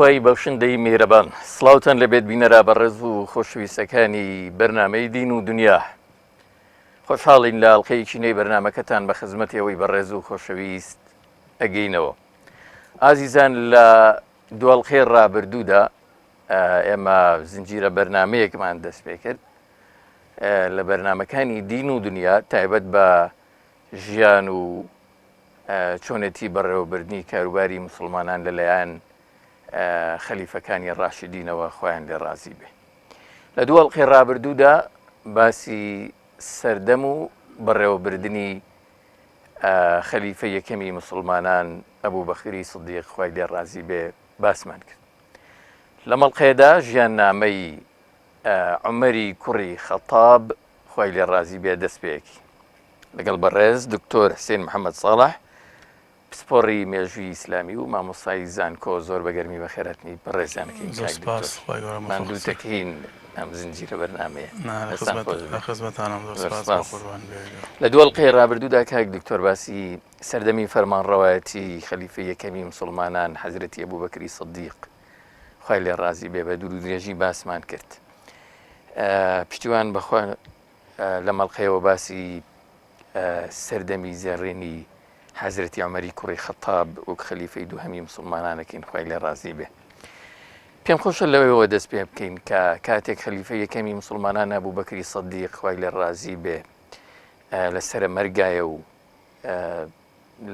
خی بەوشندەی میێرەبان سڵاوتان لەبێت بینەرا بەڕێز و خۆشویستەکانی بەرنامەی دین و دنیا خۆشحاڵین لە ئەڵلقەیەکی نوێی بەرنمەکەتان بە خزمەتەوەی بەڕێز و خۆشەویست ئەگەینەوە. ئازیزان لە دووەڵخێ ڕابردوودا ئێمە زنجیرە بەرنمەیەکمان دەست پێ کرد لە بەرنمەکانی دین و دنیا تایبەت بە ژیان و چۆنێتی بەڕێوەبردنی کاروباری مسلمانان لەلایەن خەلیفەکانی ڕاشدینەوە خۆیان لێ ڕازی بێ. لە دووەڵقی ڕابردوودا باسی سەردەم و بەڕێوەبردننی خەلیفە یەکەمی مسلمانان ئەبوو بەخری سدیق خۆی لێ ڕازی بێ باسمان کرد. لە مەڵقەیەدا ژیان نامەی عومەری کوڕی خەتاب خۆی لێ ڕازی بێ دەست پێیەکی لەگەڵ بەڕێز دکتۆر حسێن محەممەد ساڵح پسپۆڕی مێژووی ئیسلامی و مامۆستایی زانکۆ زۆر بەگەرمی بە خێرەتنی بەڕێزانەکەین ئەم زنجیرە بەرنمەیە لە دووەڵقەی ڕابردوودا کاک دکتۆر باسی سەردەمی فەرمانڕەوایەتی خەلیفە یەکەمی مسلمانان حەزرەتی ئەبوو بەکری سدیق خۆی لێ ڕازی بێ بە دوور و درێژی باسمان کرد. پشتیوان بەخوا لە مەڵقەیەوە باسی سەردەمی زێڕێنی حەزرەتی عومەری کوڕی خەتاب وەک خەلیفەی دووهەمی مسلمانانەکەین خۆی لێ ڕازی بێ. پێم خۆشە لەوەیەوە دەست پێ بکەین کە کاتێک خەلیفە یەکەمی مسلمانان ئەبوو بەکری سدیق خۆی لێ ڕازی بێ لەسرە مەرگایە و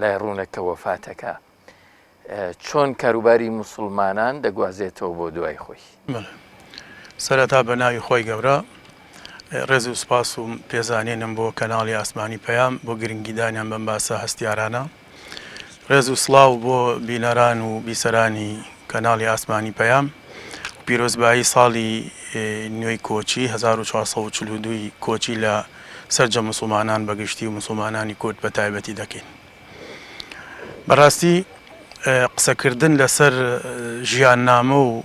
لای ڕوونەکە وەفاتەکە چۆن کاروباری مسلمانان دەگوازێتەوە بۆ دوای خۆی. سەرەتا بە ناوی خۆی گەورە ڕێز و سپاس و پێزانێنم بۆ کەناڵی ئاسمانی پەیام بۆ گرنگیدانیان بەم باسە هەستیارانە. ڕێز و سڵاو بۆ بینەران و بیسەرانی کەناڵی ئاسمانی پەیام پیرۆزبایی ساڵی نوێی کۆچی 1442 کۆچی لە سەرجە مسلمانان بەگشتی و مسلمانانی کورد بە تایبەتی دەکەین. بەڕاستی قسەکردن لەسەر ژیاننامە و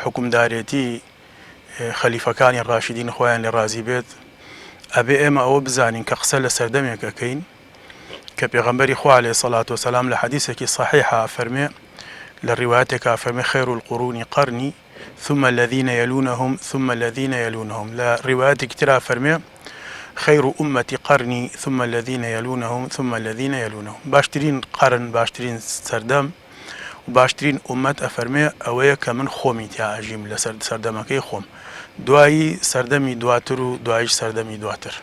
حکومدارێتی خەلیفەکانی ڕاشدین خۆیان لێ ڕازی بێت ئەبێ ئێمە ئەوە بزانین کە قسە لە سەردەمێکەکەین کە پێغەمبەری خوا عەلەیهی سەڵات وسەلام لە حەدیثێکی صەحیحە فەرمێ لە ڕیوایەتێکا فەرمێ خەیر القوڕونی قەرنی ثم الذين يلونهم ثم الذين يلونهم لە ڕیوایەتێکی ترا فەرمێ خەیر ئومەتی قەرنی ثم الذين يلونهم ثم الذين يلونهم. باشترین قەرن باشترین سەردەم و باشترین ئومەت ئەفەرمێ ئەوەیە کە من خۆمی تیا ئەژیم لە سەردەمەکەی خۆم دوایی سەردەمی دواتر و دوایش سەردەمی دواتر.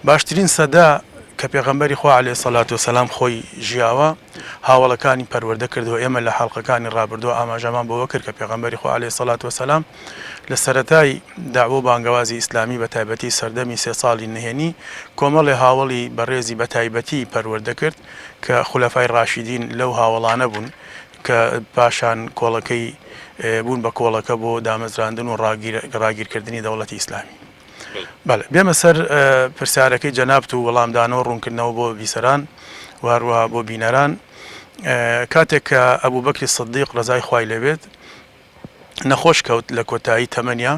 باشترین سەدا کە پێغەمبەری خوا عەلەیهی سەڵات وسەلام خۆی ژیاوە هاوڵەکانی پەروەردە کردەوە. ئێمە لە حەڵقەکانی ڕابردووە ئاماژەمان بۆەوە کرد کە پێغەمبەری خوا عەلەیهی سەڵات وسەلام لە سەرەتای داعوە و بانگەوازی ئیسلامی بە تایبەتی سەردەمی 3 ساڵی نهێنی کۆمەڵی هاوڵی بەڕێزی بە تایبەتی پەروەردە کرد کە خولەفای ڕاشدین لەو هاوڵانە بوون کە پاشان کۆڵەکەی بوون بە کۆڵەکە بۆ دامەزراندن و ڕاگیرکردنی دەوڵەتی ئیسلامی. بەڵێ بێمە سەر پرسیارەکەی جەنابت و وەڵامدانەوە ڕوونکردنەوە بۆ بیسەران واروها بۆ بینەران. کاتێک کە ئەبوو بەکری سدیق ڕەزای خوای لێبێت نەخۆش کەوت لە کۆتایی تەمەنیا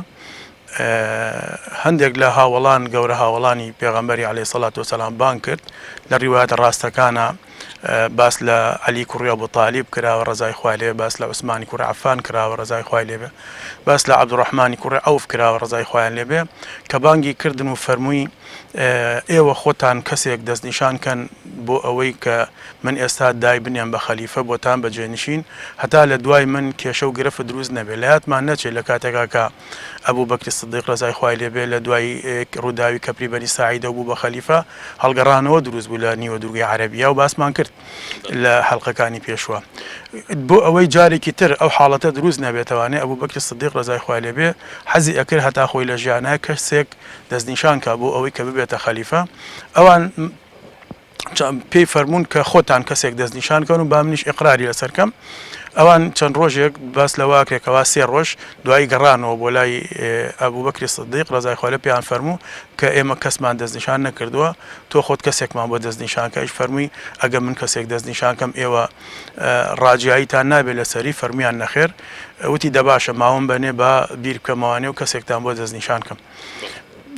هەندێک لە هاوڵان گەورە هاوڵانی پێغەمبەری عەلەیهی سەڵات وسەلام بان کرد لە ڕیوایەتە ڕاستەکانە باس لە عەلی کوڕی ئەبوو تالیب کراوە ڕەزای خوای لێبێ، باس لە عوسمانی کوڕی عەفان کراوە ڕەزای خوای لێبێ، باس لە عەبدوڕەحمانی کوڕی ئەوف کراوە ڕەزای خوایان لێبێ کە بانگی کردن و فەرمووی ئێوە خۆتان کەسێک دەستنیشان کەن بۆ ئەوەی کە من ئێستا دای بنیان بە خەلیفە بۆتان بەجێنشین هەتا لە دوای من کێشە و گرفت دروست نەبێت. لە یادمان نەچێت لە کاتێکا کە ئەبوو بەکری سدیق ڕەزای خوای لێبێ لە دوای ڕووداوی کەپری بەنی ساعیدە بوو بە خەلیفە هەڵگەڕانەوە دروست بوو لە نیوە دوورگەی عەرەبیە و باسمان کرد لە حەڵقەکانی پێشوە. بۆ ئەوەی جارێکی تر ئەو حاڵەتە دروست نەبێتەوانێ ئەبوو بەکری سدیق ڕەزای خوای لێبێ حەزی ئەکرد هەتا خۆی لە ژیانە کەسێک دەستنیشان کا بۆ ئەوەی کە ببێتە خەلیفە. ئەوان پێی فەرموون کە خۆتان کەسێک دەستنیشان کەن و با منیش ئیقراری لەسەرکەم. ئەوان چەند ڕۆژێک باس لە واکرێکەوە 3 ڕۆژ دوایی گەڕانەوە بۆ لای ئەبوو بەکری سدیق ڕەزای خوای لێ پێیان فەرموو کە ئێمە کەسمان دەستنیشان نەکردووە تۆ خۆت کەسێکمان بۆ دەستنیشانکە. ئیش فەرمووی ئەگە من کەسێک دەستنیشانکەم ئێوە ڕاجیاییتان نابێت لەسەری. فەرمیان نەخێر وتی دەباشە ماوەم بەنێ بە بیر بکەمەوانێ و کەسێکتان بۆ دەستنیشانکەم.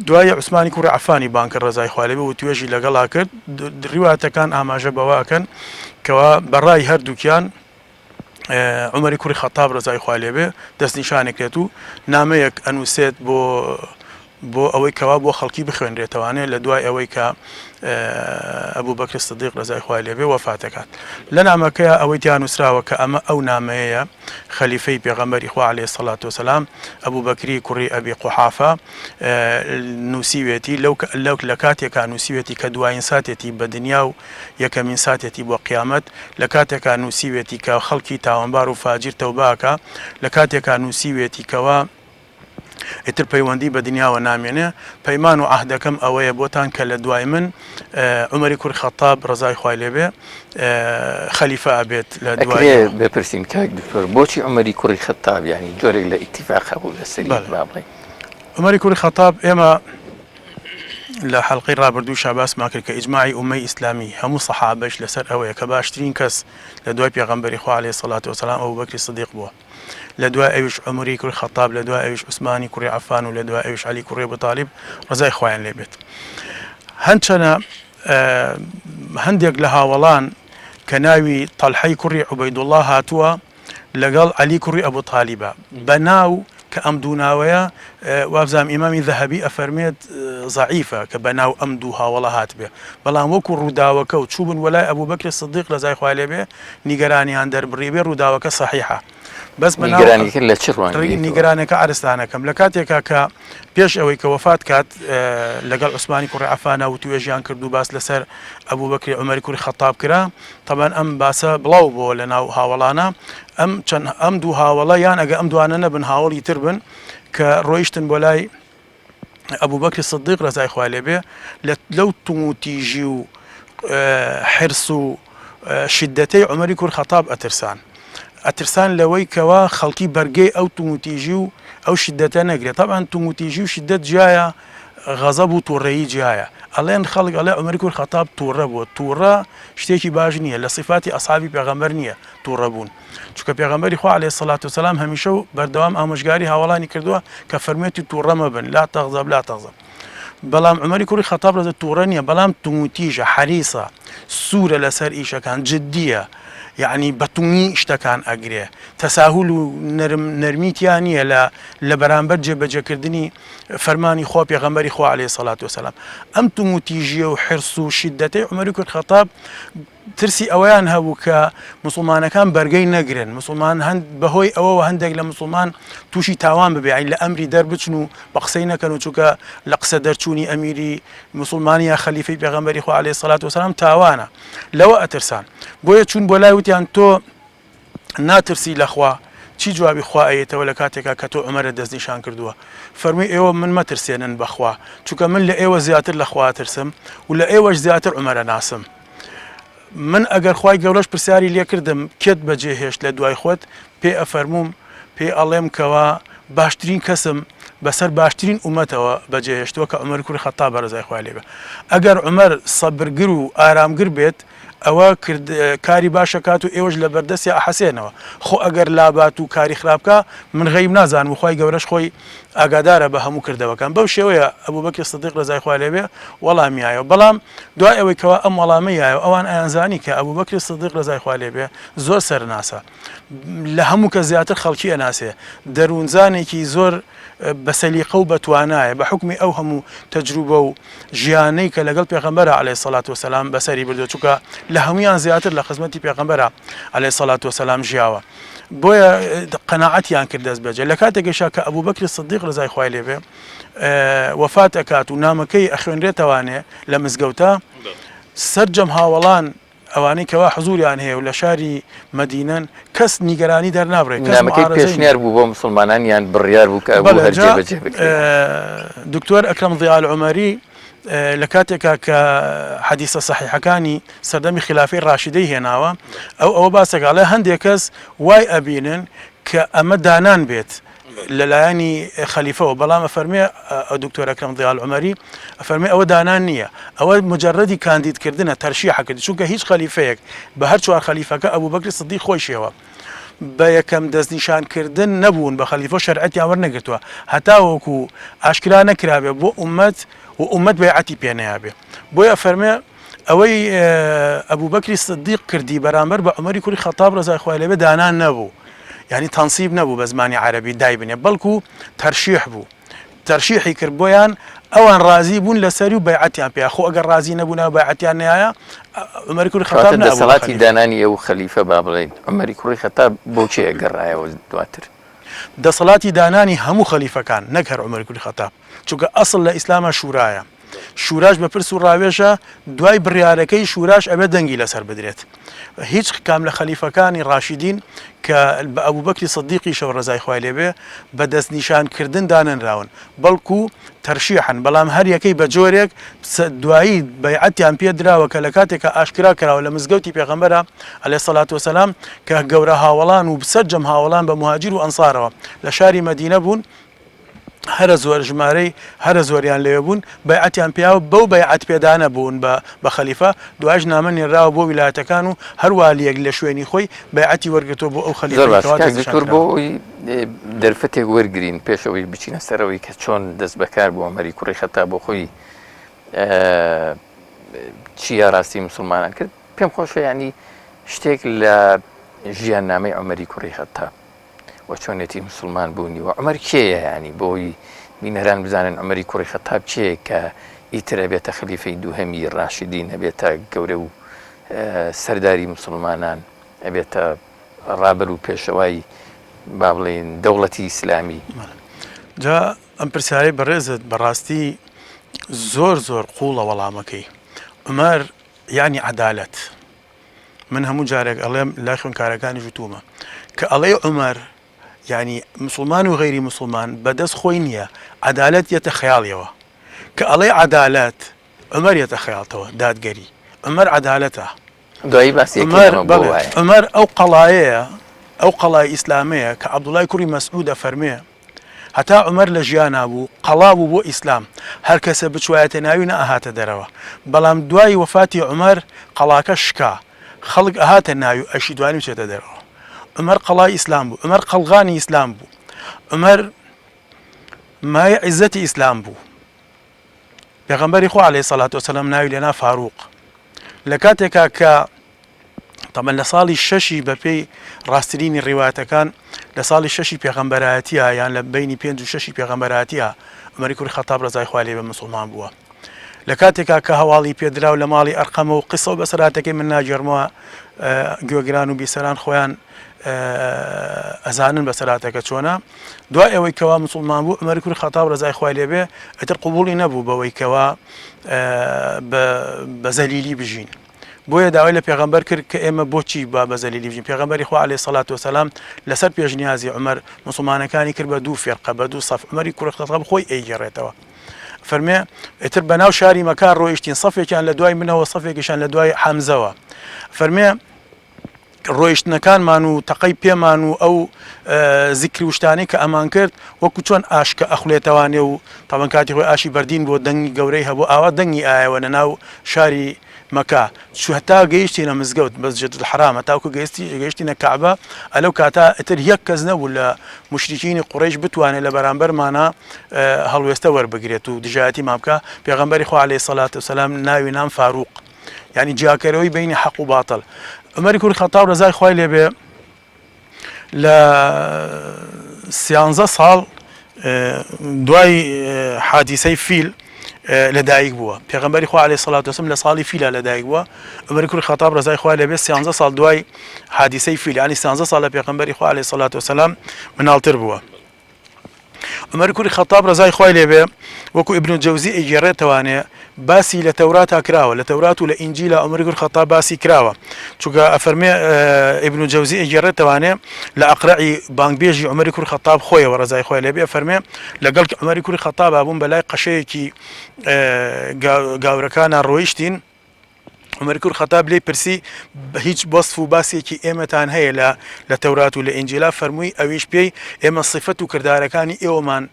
دوای عوسمانی کوڕی عەفانی بانکە ڕەزای خوای لێبێ و توێژی لەگەڵا کرد. ڕیواتەکان ئاماژە بەواکەن کەوا بەڕای هەردووکیان عمەری کوڕی خەتاب ڕزای خوا لێبێ دەستنیشانێکرێت و نامەیەک ئەنووسێت بۆ ئەوەی کەوا بۆ خەڵکی بخوێنرێتەوانێت لە دوای ئەوەی کە ئەبوو بەکر سدیق ڕزای خوا لێبێ وەفاتەکات لە نامەکەیە ئەوەی تیان نووسراوە کە ئەمە ئەو نامەیە خەلیفەی پێغەمبەری خوا عەلەیهی سەڵات وسەلام ئەبوو بەکری کوڕی ئەبی قوحافە نووسیوێتی لە کاتێکا نووسیوێتی کە دوایین ساتێتی بە دنیا و یەکەمین ساتێتی بۆ قیامەت لە کاتێکا نووسیوێتی کە خەڵکی تاوانبار و فاجیر تەوباکە لە کاتێکا نووسیوێتی کەوا ئیتر پەیوەندی بە دنیاوە نامێنێ پەیمان و عەهدەکەم ئەوەیە بۆتان کە لە دوای من عومەری کوڕی خەتاب ڕزای خوای لێبێ خەلیفە ئەبێت لە دوای بپرسین کاک دکتۆر بۆچی عومەری کوڕی خەتاب یعنی جۆرێک لە ئیتیفاق هەبوو لەسەری با بڵێین عومەری کوڕی خەتاب ئێمە لە حەڵقەی ڕابردوو شاباسمان کرد کە ئیجماعی ئومەی ئیسلامی هەموو سەحابەش لەسەر ئەوەیە کە باشترین کەس لە دوای پێغەمبەری خوا عەلەیهی سەڵات وسەلام ئەبوو بەکری سدیق بووە لە دوای ئەویش عومەری کوڕی خەتاب لە دوای ئەویش عوسمانی کوڕی عەفان و لە دوای ئەویش عەلی کوڕی ئەبوو تاڵیب ڕزای خوایان لێبێت هەندێک لە هاوڵان کە ناوی تەلحەی کوڕی عوبەیدوڵڵا هاتووە لەگەڵ عەلی کوڕی ئەبوو تاڵیبە بە ناو کە ئەم دوو ناوەیە وابزانام ئیمامی ذەهەبی ئەفەرمێت ضەعیفە کە بە ناو ئەم دوو هاوڵە هات بێ بەڵام وەکو ڕووداوەکە و چووبن وەلای ئەبوو بەکری سدیق ڕزای خوای لێبێ نیگەرانیان دەربڕی بێ ڕووداوەکە صەحیحە بەس نیگەرانەکە عرستانەکەم لە کاتێکا کە پێش ئەوەی کە وەفات کات لەگەڵ عوسمانی کوڕی عەفانە و توێژیان کرد و باس لەسەر ئەبوو بەکری عومەری کوڕی خەتاب کرا طبعاً ئەم باسە بڵاو بۆ لە ناو هاوڵانە ئەم دوو هاوڵە یان ئەگە ئەم دوانە نەبن هاوڵی تر بن کە ڕۆیشتن بۆ لای ئەبوو بەکری سدیق ڕزای خوای لێبێ لەو توموتیژی و حرس و شدەتەی عومەری کوڕی خەتاب ئەترسان لەوەی کەوا خەڵکی بەرگەی ئەو توموتیژی و ئەو شدەتە نەگرێت طبعاً توموتیژی و شدەت جیایە غەزەب و تووڕەیی جیایە ئەڵێن خەڵک ئەڵێ عومەری کوڕی خەتاب تووڕە بووە تووڕە شتێکی باش نییە لە صفاتی ئەسحابی پێغەمبەر نییە تووڕە بوون چونکە پێغەمبەری خوا عەلەیهی سەڵات وسەلام هەمیشە و بەردەوام ئامۆژگاری هاوڵانی کردووە کە فەرمێتی تووڕە مەبن لا تەغزەب لا تەغزەب بەڵام عومەری کوڕی خەتاب ڕزە تووڕە نییە بەڵام توموتیژە حەریسە سوورە لەسەر ئیشەکان جددیە یعنی بەتومی شتەکان ئەگرێ تەساهول و نەرمیتیان نییە لە بەرامبەر جێبەجێکردنی فەرمانی خوا پێغەمبەری خوا عەلەیهی سەڵات وسەلام ئەم توموتیژیە و حرس و شدەتەی عومەری کوڕی خەتاب ترسی ئەوەیان هەبوو کە موسڵمانەکان بەرگەی نەگرن مسلمان بەهۆی ئەوەوە هەندێک لە مسلمان تووشی تاوان ببێ لە ئەمری دەربچن و بە قسەی نەکەن و چونکە لە قسە دەرچوونی ئەمیری مسلمانی یا خەلیفەی پێغەمبەری خوا عەلەیهی سەڵات وسەلام تاوانە لەوە ئەترسان بۆیە چوون بۆ لای وتیان تۆ ناترسی لەخوا چی جوابی خوا ئەیەتەوە لە کاتێکا کە تۆ عومەرە دەستنیشان کردووە فەرمووی ئێوە من مەترسێنن بەخوا چونکە من لە ئێوە زیاتر لەخوا ترسم و لە ئێوەش زیاتر عومەرە ناسم من ئەگەر خوای گەورەش پرسیاری لێکردم کێت بەجێهێشت لە دوای خۆت پێ ئەفەرموم پێ ئەڵێم کەوا باشترین کەسم بەسەر باشترین ئومەتەوە بەجێهێشتووە کە عومەری کوڕی خەتاب ڕزای خوای لێبێ ئەگەر عومەر سەبرگر و ئارامگر بێت ئەوە کاری باشەکات و ئێوەش لە بەردەستی ئەحەسێنەوە خۆ ئەگەر لابات و کاری خراپکە من غەیب نازانم و خوای گەورەش خۆی ئاگادارە بە هەموو کردەوەکان بەو شێوەیە ئەبوو بەکری سدیق ڕزای خوای لێبێ وەڵامیایەوە بەڵام دوای ئەوەی کەوا ئەم وەڵامەیایە ئەوان ئەیانزانی کە ئەبوو بەکری سدیق ڕزای خوای لێبێ زۆر سەرناسە لە هەموو کە زیاتر خەڵکی ئەناسێ دەروونزانێکی زۆر بەسەلیقە و بەتوانایە بە حکمی ئەو هەموو تەجروبە و ژیانەی کە لەگەڵ پێغەمبەرە عەلەیهی سەڵات وسەلام بەسەری بردووە چونکە لە هەمویان زیاتر لە خزمەتی پێغەمبەرە عەلەیهی سەڵات وسەلام ژیاوە بۆیە قەناعەتیان کرد دەست بەجێ لە کاتێکیشا کە ئەبوو بەکری سدیق ڕزای خوای لێبێ وەفات ئەکات و نامەکەی ئەخوێنرێتەوانێ لە مزگەوتە سەرجەم هاوڵان ئەوانەی کەوا حزوریان هەیە و لە شاری مەدینەن کەس نیگەرانی دەرنابڕێت نامەکەی پێشنیار بوو بۆ مسلمانان یان بڕیار بوو کە ئەبوو هەرجێ بەجێ بکرێت دکتۆر ئەکرەم ضیاء العومەری لە کاتێکا کە حەدیثە سەحیحەکانی سەردەمی خلافەی ڕاشیدەی هێناوە ئەوە باسەکەڵێ هەندێک کەس وای ئەبینن کە ئەمە دانان بێت لەلایەنی خەلیفەوە بەڵام ئەفەرمێ دکتۆر ئەکرەم ضیاء العومەری ئەفەرمێ ئەوە دانان نییە ئەوە مجەڕەدی کاندیدکردنە تەرشیحە کرد چونکە هیچ خەلیفەیەک بە هەر چوار خەلیفەکە ئەبوو بەکری سدیق خۆشیەوە بە یەکەم دەستنیشانکردن نەبوون بە خەلیفە شەرعەتیان وەرنەگرتووە هەتا وەکو ئاشکرا نەکرابێ بۆ ئومەت و ئومەت بەیعەتی پێ نەیابێ بۆیە فەرمێ ئەوەی ئەبوو بەکری سدیق کردی بەرامبەر بە عومەری کوڕی خەتاب ڕەزای خوای لێبێ دانان نەبوو، یعنی تەنسیب نەبوو بە زمانی عەرەبی دای بنێ، بەڵکو تەرشیح بوو، تەرشیحی کرد بۆیان ئەوان ڕازی بوون لەسەری و بەیعەتیان پێ، خۆ ئەگەر ڕازی نەبوونا بەیعەتیان نایە عومەری کوڕی خەتاب نەبوو دەسەڵاتی دانانی ئەو خەلیفە با بڵێن عومەری کوڕی خەتاب بۆچی ئەگەڕایەوە دواتر؟ دەسەڵاتی دانانی هەموو خەلیفەکان نەک هەر عومەری کوڕی خەتاب، چونکە ئەسڵ لە ئیسلامە شورایە، شوراش بە پرس و ڕاوێژە، دوای بڕیارەکەی شوراش ئەبێ دەنگی لەسەر بدرێت. هیچ کام لە خەلیفەکانی ڕاشیدین کە بە ئەبوو بەکری سدیقیشەوە ڕەزای خوای لێبێ بە دەست نیشانکردن دانەنراون، بەڵکو تەرشیحن، بەڵام هەر یەکەی بە جۆرێک دوایی بەیعەتیان پێ دراوە کە لە کاتێکە ئاشکرا کراوە لە مزگەوتی پێغەمبەرە عەلەیهی سەڵات وسەلام کە گەورە هاوڵان و سەرجەم هاوڵان بە مهاجیر و ئەنسارەوە لە شاری مەدینە بوون، هەرە زۆر ژمارەی هەرە زۆریان لێوە بوون، بەیعەتیان پیاوە بەو بەیعەت پێدانە بوون بە خەلیفە، دوایش نامە نێراوە بۆ ویلایەتەکان و هەروەلیەک لە شوێنی خۆی بەیعەتی وەرگرتووە بۆ ئەو خەلیفە بۆ دەرفەتێک وەرگرین پێشەوەی بچینە سەرەوەی کە چۆن دەست بەکار بۆ عومەری کوڕی خەتاب بۆ خۆی چیە ڕاستی موسڵمانان کرد. پێم خۆشە ینی شتێک لە ژیان نامەی عومەری کوڕی خەتاب و چۆنێتی مسلمان بوونی و عومەر کێیە، ینی بۆی بینەران بزانن عومەری کوڕی خەتاب چێ کە ئیتر ئەبێتە خەلیفەی دووهەمی ڕاشیدین، ئەبێتە گەورە و سەرداری مسلمانان، ئەبێتە ڕابەر و پێشەوای با بڵێن دەوڵەتی ئیسلامی. جا ئەم پرسیارەی بەڕێزت بەڕاستی زۆر زۆر قوڵە وەڵامەکەی. عومەر یعنی عەدالەت، من هەموو جارێک ئەڵێم لای خوێندکارەکانی ژوتومە کە ئەڵێ عومەر یعنی مسلمان و غیری مسلمان بەدەست خۆی نییە، عەدالەت یەتە خەیاڵیەوە، کە ئەڵێ عەدالەت عومەر یەتە خەیاڵتەوە دادگەری، عومەر عەدالەتە. دوایی باسی عومەر ئەو قەڵایەیە، ئەو قەڵای ئیسلامەیە کە عەبدوڵای کوڕی مەسعود ئەفەرمێ هەتا عومەر لە ژیانا بوو قەڵا بوو بۆ ئیسلام، هەر کەسە بچوایەتە ناوی نەئەهاتە دەرەوە، بەڵام دوای وەفاتی عومەر قەڵاکە شکا، خەڵک ئەهاتە ناوی و ئەشی دوانی بچێتە دەرەوە. عومەر قەڵای ئیسلام بوو، عومەر قەڵغانی ئیسلام بوو، عومەر مای عیزەتی ئیسلام بوو. پێغەمبەری خوا عەلەیهی سەڵات وسەلام ناوی لێنا فاروق، لە کاتێکا کە تەمەن لە ساڵی 6 بەپێی ڕاستترینی ڕیواتەکان لە ساڵی 6 پێغەمبەرایەتیە یان لە بینی 5 و 6 پێغەمبەرایەتیە عومەری کوڕی خەتاب ڕەزای خوای لێبێ مسلمان بووە. لە کاتێکا کە هەواڵی پێدراو لە ماڵی ئەرقەمە و قسە و بەسەراتەکەی من ناجێڕمەوە، گوێگران و بیسەران خۆیان ئەزانن بەسەراتەکە چۆنە، دوای ئەوەی کەوا مسلمان بوو عومەری کوڕی خەتاب ڕەزای خوای لێبێ ئەتر قبوڵی نەبوو بەوەی کەوا بە زەلیلی بژین، بۆیە داوای لە پێغەمبەر کرد کە ئێمە بۆچی با بە زەلیلی بژین. پێغەمبەری خوا عەلەیهی سەڵات وسەلام لەسەر پێشنیازی عومەر مسلمانەکانی کرد بە دوو فێرقە، بە دوو سەف، عومەری کوڕی خەتاب خۆی ئەیگەڕێتەوە، فەرمێ ئیتر بەناو شاری مەکان ڕۆیشتین، سەفێکیان لە دوای منەوە سەفێکیشان لە دوای حەمزەوە، فەرمێ ڕۆیشتنەکانمان و تەقەی پێمان و ئەو زیکری وشتانەی کە ئەمان کرد وەکو چۆن ئاشکە ئەخولێتەوانێ و تاوان کاتی خۆی ئاشی بەردین بۆ دەنگی گەورەی هەبوو، ئاوا دەنگی ئایەوە لە ناو شاری مەکە، هەتا گەیشتینە مزگەوت مەسجد الحرام، هەتاوکو گەیشتینە کەعبە، ئەلەو کاتا ئیتر یەک کەس نەبوو لە مشریکینی قوڕەیش بتوانێت لە بەرامبەرمانە هەڵوێستە وەربگرێت و دژایەتی مابکە. پێغەمبەری خوا عەلەیهی سەڵات وسەلام ناوی نام فاروق، یعنی جیاکەرەوەی بینی حەق و باتڵ. عومەری کوڕی خەتاب ڕەزای خوای لێبێ لە 13 ساڵ دوای حادیسەی فیل لەدایک بووە، پێغەمبەری خوا عەلەیهی سەڵات وسەلام لە ساڵی فیلە لەدایک بووە، عومەری کوڕی خەتاب ڕەزای خوای لێبێ 13 ساڵ دوای حادیسەی فیل، یعنی 13 ساڵ لە پێغەمبەری خوا عەلەیهی سەڵات وسەلام مناڵتر بووە. عومەری کوڕی خەتاب ڕەزای خوای لێبێ وەکو ئیبن جەوزی ئەیگێڕێتەوانێ باسی لە تەوراتا کراوە، لە تەورات و لە ئینجیلا عومەری کوڕی خەتاب باسی کراوە، چونکە ئەفەرمێ ئیبن جەوزی ئەیگێڕێتەوانێ لە ئەقرەعی بانگبێژی عومەری کوڕی خەتاب خۆیەوە ڕەزای خوای لێبێ، ئەفەرمێ لەگەڵ عومەری کوڕی خەتاب بوون بەلای قەشەیەکی گاورەکانە ڕۆیشتین، عومەری کوڕی خەتاب لێی پرسی هیچ بەسف و باسێکی ئێمەتان هەیە لە تەورات و لە ئینجیلا؟ فەرمووی ئەویش پێی ئێمە صفەت و کردارەکانی ئێوەمان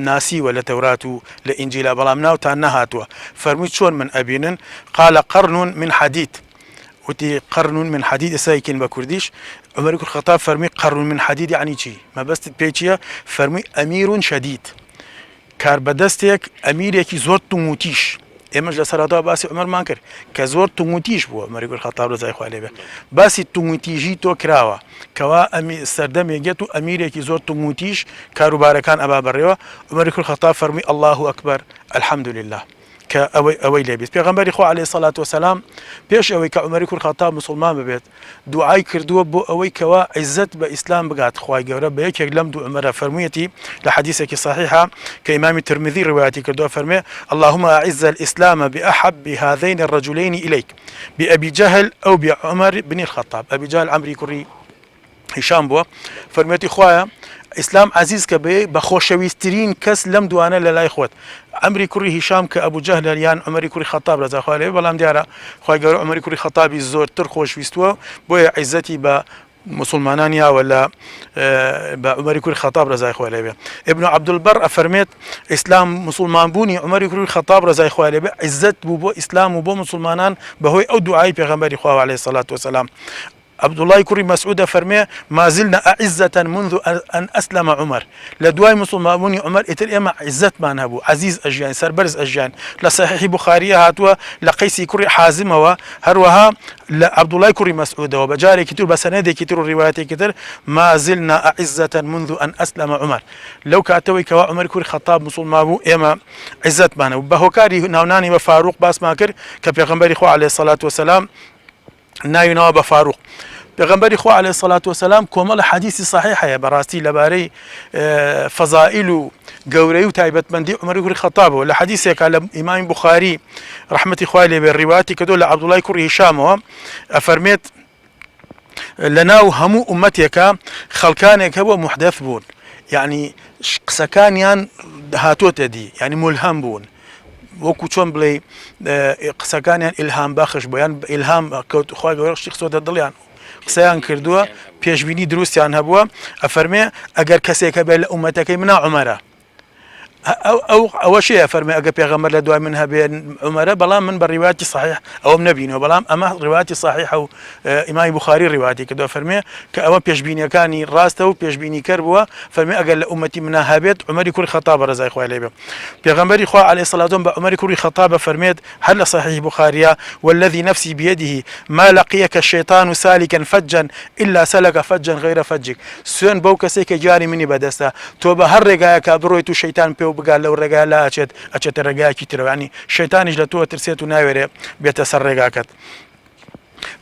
ناسیوە لە تەورات و لە ئینجیلا، بەڵام ناوتان نەهاتووە. فەرمووی چۆن من ئەبینن؟ قال قەرن من حەدید، وتی قەرن من حەدید ئێسایکین بە کوردیش. عومەری کوڕی خەتاب فەرمووی قەرن من حەدید یعنی چی؟ مەبەستت پێی چییە؟ فەرمووی ئەمیر شەدید، کاربەدەستێک ئەمیرێکی زۆر توموتیش، ئێمەش لە سەرەتا باسی عومەرمان کرد کە زۆر تونگوتیش بووە عومەری کوڕی خەتاب ڕەزای خوا لێ بێ باسی تونگوتیژی تۆ کراوە کەوا سەردەمێگێت و ئەمیرێکی زۆر تونگوتیش کاروبارەکان ئەبا بەڕێوە عومەری کوڕی خەتاب فەرمووی الله ئەکبەر الحەمدولله کە ئەوەی لێبیست پێغەمبەری خوا عەلەیهی سەڵات وسەلام پێش ئەوەی کە عومەری کوڕی خەتاب مسڵمان ببێت دوعای کردووە بۆ ئەوەی کەوا عیزت بە ئیسلام بگات خوای گەورە بە یەکێک لەم دوو عومەرە فەرموویەتی لە حەدیثێکی صحیحە کە ئیمامی ترمذی ڕوایەتی کردووە فەرمێ اللهم أعز الإسلام بأحب هذين الرجلين إليك بأبي جهل أو بعمر بن الخطاب أبي جهل عمري کوڕی هیشام بووە فەرمێتی خوایە ئیسلام عزیز کە بە خۆشەویستترین کەس لەم دوانە لە لای خۆت عمری کوڕی هیشام کە ئەبوو جەهل یان عومەری کوڕی خەتاب ڕەزای خوا لێ بێ بەڵام دیارە خوای گەورە عومەری کوڕی خەتابی زۆرتر خۆشویستووە بۆیە عیزەتی بە مسلمانان یاوە لە بە عومەری کوڕی خەتاب ڕەزای خوا لێ بێ ئیبن عەبدولبەر ئەفەرمێت ئیسلام مسلمان بوونی عومەری کوڕی خەتاب ڕەزای خوا لێ بێ عیزەت بوو بۆ ئیسلام و بۆ مسلمانان بەهۆی ئەو دوعای پێغەمبەری خوا عەلەیهی سەڵات وسەلام عبد الله كوري مسعود فرمي ما زلنا أعزة منذ أن أسلم عمر لدواي مسلماني عمر إتر إما عزت ما نبو عزيز أجيان سربرز أجيان لصحيح بخاري هاتوا لقيسي كوري حازمة هروها لعبد الله كوري مسعود وبجاري كتير بسنادي كتير الروايات كتير ما زلنا أعزة منذ أن أسلم عمر لو كاتوي كوا عمر كوري خطاب مسلمان إما عزت ما نبو بهوكاري ناوناني وفاروق باس ماكر كبيغمبري خو عليه الصلاة والسلام ناوینەوە بە فاروق پێغەمبەری خوا عەلەیهی سەڵات وسەلام کۆمەڵە حەدیثی صحیحەیە بەڕاستی لەبارەی فەزائیل و گەورەی و تایبەتمەندی عومەری کوڕی خەتابەوە لە حەدیثێکە لە ئیمامی بوخاری ڕەحمەتی خوای لێ بێ ڕیواەتی کردووە لە عەبدوڵای کوڕی هیشامەوە ئەفەرمێت لەناو هەموو ئومەتێکە خەڵکانێک هەبووە محدەث بوون یعنی قسەکانیان هاتووەتە دی یعنی ملهەم بوون وەکو چۆن بڵێ قسەکانیان ئیلهام بەخش بۆیان ئیلهام کەوت خوای گەورە شتی خسۆتە دڵیان قسەیان کردووە پێشبینی دروستیان هەبووە ئەفەرمێ ئەگەر کەسێکە بێت لە ئومەتەکەی منە عومەرە ئەوە شەیە فەرمێ ئەگە پێغەمبەر لە دوای من هەبێن عومەرە بەڵام من بە ڕیواەتی صحیح ئەوەم نەبینەوە بەڵام ئەمە ڕیواەتی صحیح و ئیمامی بوخاری ڕیواەتی کردووە فەرمێ کە ئەوە پێشبینیەکانی ڕاستە و پێشبینی کەر بووە فەرمێ ئەگەر لە ئومەتی منە هەبێت عومەری کوڕی خەتاب ڕەزای خوای لێ بێ پێغەمبەری خوا عەلەیهی سەڵات بە عومەری کوڕی خەتاب فەرمێت هەر لە صحیح بوخاریە والذي نفسي بيده ما لقيك الشيطان سالكا فجا إلا سلك فجا غير فجك سوێن بەو کەسێک کە گیانی منی بەدەستە تۆ بە هەر ڕێگایەکە بڕۆیت و شەیتان پێ بگات لەو ڕێگایە ئەچێتە ڕێگایەکی ترەوە ینی شەیتانیش لە تۆ ترسێت و ناوێرێ بێتە سەر ڕێگاکەت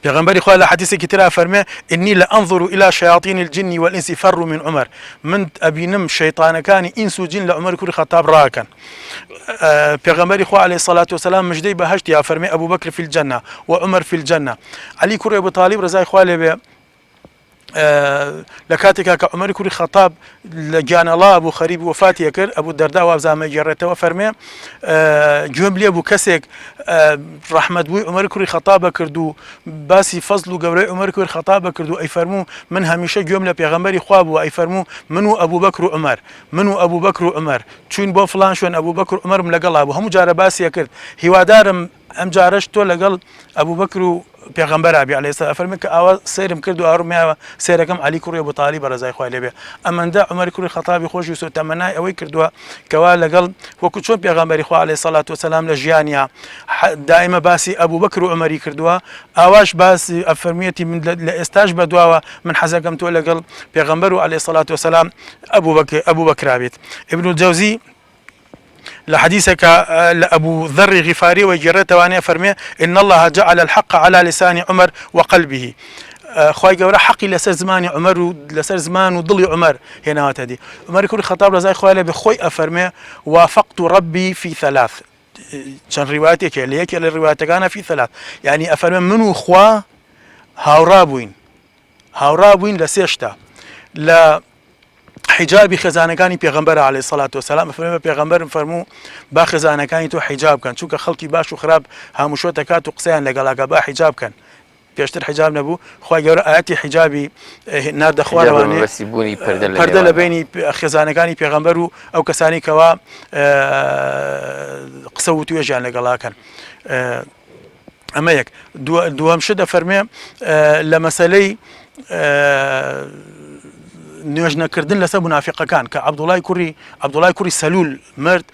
پێغەمبەری خوا لە حەدیثێکی ترا فەرمێ إني لأنظر إلى شياطين الجن والإنس فروا من عمر من ئەبینم شەیطانەکانی ئینس و جین لە عومەری کوڕی خەتاب ڕاکەن پێغەمبەری خوا عەلەیهی سەڵات وسەلام مژدەی بەهەشتیا فەرمێ ئەبوو بەکر فی الجەنە وعومەر فی الجەنە عەلی کوڕی ئەبوو تاڵیب ڕەزای خوا لێ بێ لە کاتێکا کە عومەری کوڕی خەتاب لە گیانەڵا بوو خەریب وفاتی کرد ئەبوو دەردا وابزانمە گێڕێتەوە فەرمێ گوێم لێ بوو کەسێک ڕەحمەت بووی عومەری کوڕی خەتابە کرد و باسی فەزل و گەورەی عومەری کوڕی خەتابە کرد و ئەی فەرموو من هەمیشە گوێم لە پێغەمبەری خوا بووە ئەی فەرموو من و ئەبوو بەکر و عومەر من و ئەبوو بەکر و عومەر چوین بۆ فڵان شوێن ئەبوو بەکر و عومەرم لەگەڵا بوو هەموو جارە باسیە کرد هیوادارم ئەم جارەش تۆ لەگەڵ ئەبوو بەکر و پێغەمبەر ئابی عەلەیهی سەلام فەرمێ کە ئاوا سەیرم کرد و ئاڕمیاوە سەیرەکەم عەلی کوڕی ئەبوو تاڵیب ڕەزای خوای لێ بێ ئەمەندە عومەری کوڕی خەتابی خۆشویست و تەمەنای ئەوەی کردووە کەوا لەگەڵ وەکو چۆن پێغەمبەری خوا عەلەیهی سەڵات وسەلام لە ژیانیا دائیمە باسی ئەبوو بەکر و عومەری کردووە ئاواش باسی ئەفەرمیەتی من لە ئێستاش بەدواوە من حەزەکەم تۆ لەگەڵ پێغەمبەر و عەلەیهی سەڵات وسەلام ئەبوو بەکرا بێت ئیبن الجەوزی لحديثك لأبو ذر غفاري وجرت وانيا فرمي إن الله جعل الحق على لسان عمر وقلبه خواهي قورا حقي لسر زمان عمر لسر زمان وضل عمر هنا هاتدي عمر كل خطاب رزاي خواهي بخوي أفرمي وافقت ربي في ثلاث كان روايتك ليك الروايات كان في ثلاث يعني أفرمي منو خوا هاورابوين لسيشتا لا حجابی خێزانەکانی پێغەمبەر عەلەیهی سەڵات وسەلام فەرمێ پێغەمبەرم فەرموو با خێزانەکانی تۆ حیجاب کەن چونکە خەڵکی باش و خراپ هەموو شۆ دەکات و قسەیان لەگەڵاکە با حیجاب کەن پێشتر حیجاب نەبوو خوای گەورە ئاەتی حیجابی ناردە خوارەوانێ پەردە لە بینی خێزانەکانی پێغەمبەر و ئەو کەسانی کەوا قسە و توێژیان لەگەڵاکەن ئەمە یەک دووەم شت دەفەرمێ لە مەسەلەی نوێژنەکردن لەسەر منافقەکان کە عەبدوڵای کوڕی سەلول مرد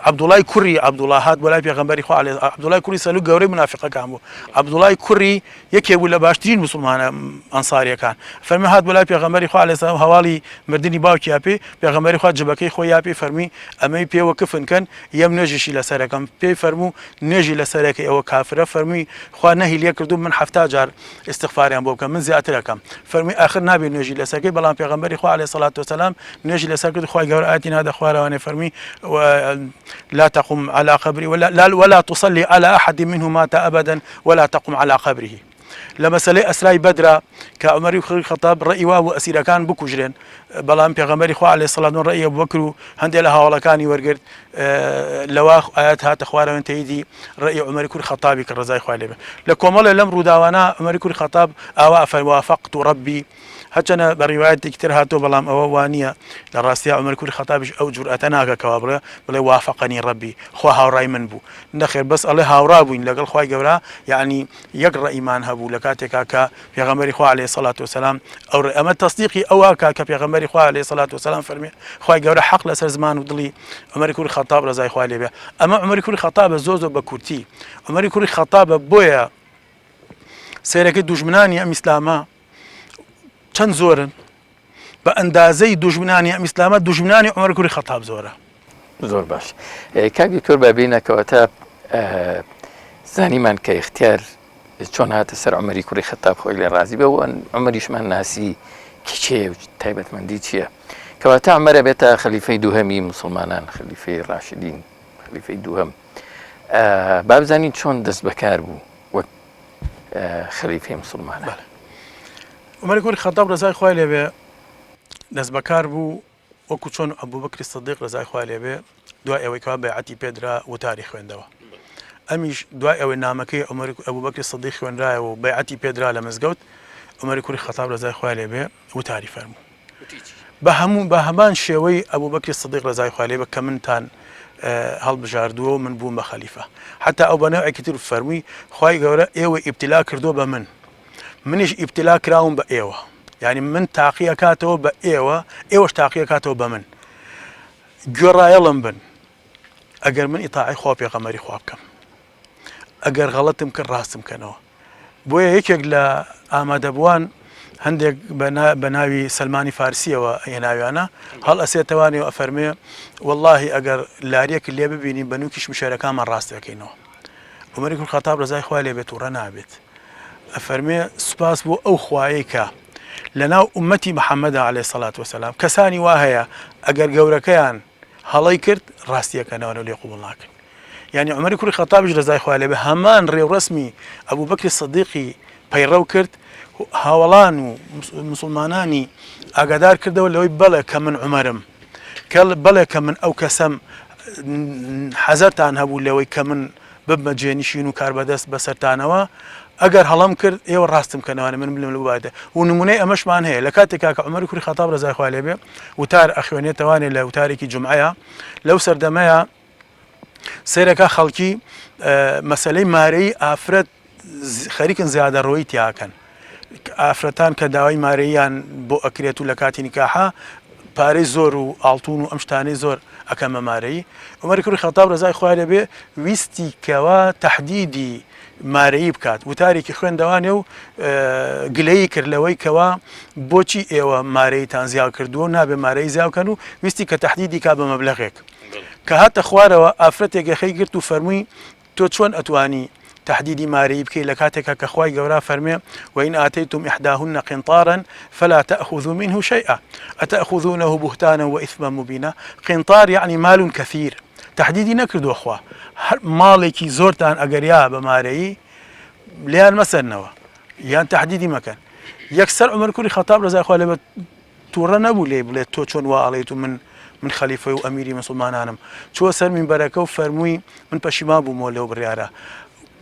عەبدوڵای کوڕی عەبدوڵا هات بۆ لای پێغەمبەری خوا عەبدوڵای کوڕی سەلول گەورەی منافقەکان بوو عەبدوڵای کوڕی یەکێک بوو لە باشترین موسڵمانە ئەنساریەکان فەرمی هات بۆ لای پێغەمبەری خوا عەلەیهی سەلام هەواڵی مردنی باوکی پێ پێغەمبەری خوا جبەکەی خۆی پێ فەرمی ئەمەی پێوە کفنکەن یەم نوێژیشی لەسەرەکەم پێی فەرموو نوێژی لەسەرەکەی ئەوە کافرە فەرمی خوا نەهی لێ کردو من 70 جار استغفاریان بۆ بکەم من زیاتر ئەەکەم فەرمی ئاخر نابێ نوێژی لەسەرەکەی بەڵام پێغەمبەری خوا عەلەیهی سەڵات وسەلام نوێژی لەسەر کرد خوای گەورە ئاەتی نادە خوارەوانێ فەرمی لا تقم على قبري ولا تصلي على أحد منهم مات أبدا ولا تقم على قبره لمسألة أسراي بدرة كعمر بن الخطاب رأي وأسير كان بكوجرين بلام بيغمبري خو عليه الصلاة والسلام رأي أبو بكر هندي لها ولا كان يورجر لواخ آيات هات أخوارا من تيدي رأي عمر بن الخطاب كالرزاي خو عليه لكم الله لم روداوانا عمر بن الخطاب وافقت ربي هەچەنە بە ڕیوایەتێکی تر هاتۆ بەڵام ئەوە وانە لە ڕاستیە عومەر کوڕی خەتابیش ئەو جورئەتە ناکەکەوە بڵێ وافقنی ڕەبی خوا هاوڕای من بوو نەخێر بەس ئەڵێ هاوڕا بووین لەگەڵ خوای گەورە یعنی یەک ڕەئیمان هەبوو لە کاتێکا کە پێغەمبەری خوا عەلەیهی سەڵات وسەلام ئەمە تەصدیقی ئەوە کە پێغەمبەری خوا عەلەیهی سەڵات وسەلام فەرمێ خوای گەورە حەق لەسەر زمان و دڵی عومەر کوڕی خەتاب ڕەزای خوای لێ بێ ئەمە عومەر کوڕی خەتابە زۆر بە کورتی عومەر کوڕی خەتابە بۆیە سەیرەکەی دوژمنانی ئەم ئیسلامە چەند زۆرن بە ئەندازەی دوژمنانی ئەم ئیسلامە دوژمنانی عومەر کوڕی خەتاب زۆرە زۆر باش کاک دکتۆر بابینەکەوەتە زانیمان کە اختیار چۆن هاتە سەر عومەری کوڕی خەتاب خۆی لێ ڕازی بێ و عومەریشمان ناسی کێ و تایبەتمەندی چییە کەواتە عومەرە بێتە خەلیفەی دووهەمی موسڵمانان خەلیفەی ڕاشدین خەلیفەی دووهەم با بزانین چۆن دەست بەکار بوو وەک خەلیفەی موسڵمانان عومەری کوڕی خەتاب ڕەزای خوای لێ بێ دەست بەکار بوو وەکو چۆن ئەبوو بەکری سەدیق ڕەزای خوای لێ بێ دوای ئەوەی کەوا بەیعەتی پێدرا وتاری خوێندەوە ئەمیش دوای ئەوەی نامەکەی ئەبوو بەکری سەدیق خوێنرایەوە و بەیعەتی پێدرا لە مزگەوت عومەری کوڕی خەتاب ڕەزای خوای لێ بێ وتاری فەرموو بە هەمان شێوەی ئەبوو بەکری سەدیق ڕەزای خوای لێ بێ کە منتان هەڵبژاردووە و من بووم بە خەلیفە حتا ئەو بەنەوەیەکی تر فەرمووی خوای گەورە ئێوە ئیبتیلا کردووە بە منیش ئیبتیلا کراوم بە ئێوە یعنی من تاقیەکاتەوە بە ئێوەش تاقیەکاتەوە بە من گوێڕایەڵم بن ئەگەر من ئیتاعی خوا پێغەمبەری خوا بکەم ئەگەر غەڵەتم کرد ڕاستم کەنەوە بۆیە یەکێک لە ئامادەبووان هەندێک بە ناوی سەلمانی فارسیەوە هێناویانە هەڵ ئەسێتەوانێ و ئەفەرمێ وەڵڵاهی ئەگەر لاریەک لێ ببینی بەنووکی شمشێرەکانمان ڕاست دەکەینەوە عومەری کوڕی خەتاب ڕەزای خوای لێ بێت و ڕە نابێت ئەفەرمێ سوپاس بۆ ئەو خوایەی کە لەناو ئومەتی محەممەدا عەلەیهی سەڵات وسەلام کەسانی وا هەیە ئەگەر گەورەکەیان هەڵەی کرد ڕاستیەکەنەوە لێ قوبوڵ ناکەن یعنی عومەری کوڕی خەتابیش ڕەزای خوای لێ بێ هەمان ڕێوڕەسمی ئەبوو بەکری سەدیقی پەیڕەو کرد هاوڵان و مسلمانانی ئاگادار کردەوە لەوەی بەڵێ کە من عومەرم بەڵێ کە من ئەو کەسەم حەزەتان هەبوو لەوەی کە من ببمە جێنشین و کاربەدەست بەسەرتانەوە ئەگەر هەڵام کرد ئێوە ڕاستم کەنەوانە من بلم لەوادە و نمونەی ئەمەشمان هەیە لە کاتێکا کە عومەری کوڕی خەتاب ڕەزای خوای لێ بێ وتار ئەخوێنێتەوانێ لە وتارێکی جومعەیە لەو سەردەمەیە سەیرەکە خەڵکی مەسەلەی مارەی ئافرەت خەریکن زیادەڕۆیی تیاکەن ئافرەتان کە داوای مارەیان بۆ ئەکرێت و لە کاتی نیکاحە پارەی زۆر و ئاڵتون و ئەم شتانەی زۆر ئەکەمە مارەی عومەری کوڕی خەتاب ڕەزای خوای لێ بێ ویستی کەوا تەحدیدی مارەیی بکات وتارێکی خوێندەوانێ و گلەیی کرد لەوەی کەوا بۆچی ئێوە مارەیتان زیاو کردووە نابێ مارەی زیاوکەن و ویستی کە تەحدیدی کا بە مەبلەغێک کە هاتە خوارەوە ئافرەتێک یەخەی گرت و فەرمووی تۆ چۆن ئەتوانی تحديد ماري بكي لكاتك كخواي جورا فرمي وإن آتيتم إحداهن قنطارا فلا تأخذوا منه شيئا أتأخذونه بهتانا وإثما مبينا قنطار يعني مال كثير تحديدي نكردو أخوة مالكي زورتان أقريا بماري ليان مسنوا يان تحديدي مكان يكسر عمر كل خطاب رزاق أخوة لما تورنا أبو لي بلي تو شون وعليتم من خليفة وأميري مسلمانانم شو سر من بركة وفرموي من بشمابو مولي وبريارة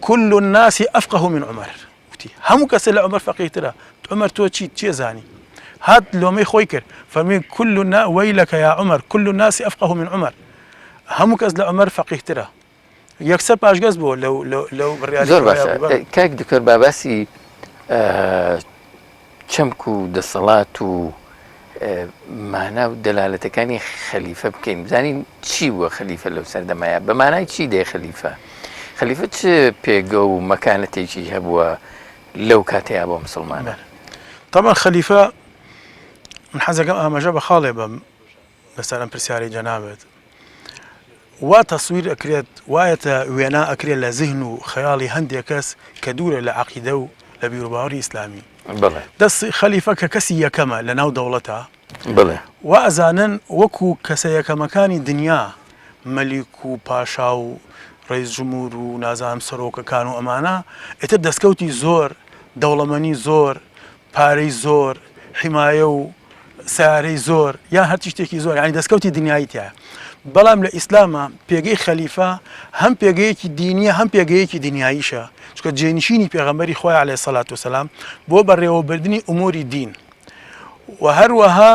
كل الناس أفقه من عمر هم كسل عمر فقيه ترى عمر تو تشي زاني هاد لو ما يخويكر فمن كل الناس ويلك يا عمر كل الناس أفقه من عمر هم كسل عمر فقيه ترى يكسر باش جذبه لو بالرياضة زور باشا كاك دكتور باباسي چمكو د صلاة مانا و دەلالەتەکانی خەلیفە بکەین بزانین چی وە خەلیفە لەو سەردەمایە بە مانای چی دێ خەلیفە چ پێگە و مەکانەتێکی هەبووە لەو کاتەیە بۆ مسلمانە طبعا خەلیفە من حەزەکەم ئاماژە بە خاڵێ بم لەسەر ئەم پرسیارەی جەنابێت وا تەسویر ئەکرێت وایەتە وێنا ئەکرێت لە زیهن و خەیاڵی هەندێک کەس کە دوورە لە عەقیدە و لە بیرروباوەڕی ئیسلامی دەست خەلیفە کە کەسی یەکەمە لە ناو دەوڵەتە و ئەزانن وەکو کەسە یەکەمەکانی دنیا مەلیک و پاشا و ڕێیس جمهور و نازانم سەرۆکەکان و ئەمانە ئێتر دەستکەوتی زۆر دەوڵەمەنی زۆر پارەی زۆر حیمایە و سیارەی زۆر یان هەرچی شتێکی زۆر یعنی دەستکەوتی دنیایی تایە بەڵام لە ئیسلامە پێگەی خەلیفە هەم پێگەیەکی دینیە هەم پێگەیەکی دنیاییشە چکە جێنشینی پێغەمبەری خۆی عەلەیهی سەڵات وسەلام بۆ بەڕێوەبردننی ئوموری دین و هەروەها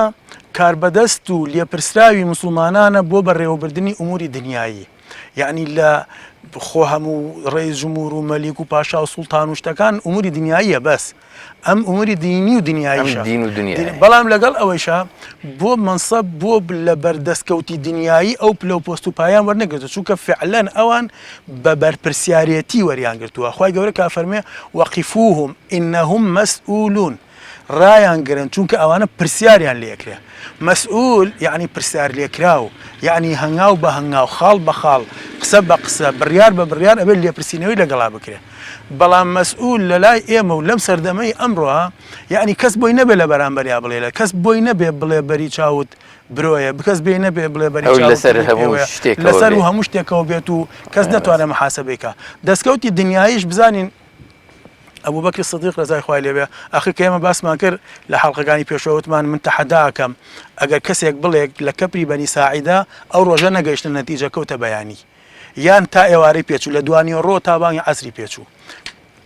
کاربەدەست و لێپرسراوی مسلمانانە بۆ بەڕێوەبردننی ئوموری دنیایی یعنی لە خۆ هەموو ڕێیس جمهور و مەلیک و پاشا و سوڵتان و شتەکان ئوموری دنیاییە بەس ئەم ئوموری دینی و دنیاییشە بەڵام لەگەڵ ئەوەیشە بۆ منسەب بۆ لە بەردەستکەوتی دنیایی ئەو پلە و پۆست و پایان وەرنەگرێتەوە چونکە فعلەن ئەوان بە بەرپرسیارەتی وەریان گرتووە خوای گەورە کافەرمێ وەقیفوهم ئینەهم مەسئولون ڕایان گرن چونکە ئەوانە پرسیاریان لێکرێ مەسئول یعنی پرسیار لێکراو یعنی هەنگاو بە هەنگاو خاڵ بە خاڵ قسە بە قسە بڕیار بە بڕیار ئەبێت لێپرسینەوەی لەگەڵا بکرێ بەڵام مەسئول لە لای ئێمە و لەم سەردەمەی ئەمڕۆ یعنی کەس بۆی نەبێت لە بەرامبەریا بڵێ کەس بۆی نەبێت بڵێ بەری چاوت برۆیە بکەس بێ نەبێ بڵێ بەری لەسەر و هەموو شتێکەوە بێت و کەس نەتوانێت محاسبەیکە دەستکەوتی دنیاییش بزانین ئەبوو بەکر سدیق ڕزای خوای لێبێ ئەخر کە ئێمە باسمان کرد لە حەڵقەکانی پێشەوەتمان من تەحەداکەم ئەگەر کەسێک بڵێک لە کەپری بەنی ساعیدا ئەو ڕۆژە نەگەیشتن نەتیجە کەوتە بەیانی یان تا ئێوارەی پێچوو لە دوانی ڕۆ تا بانگی عەسری پێچوو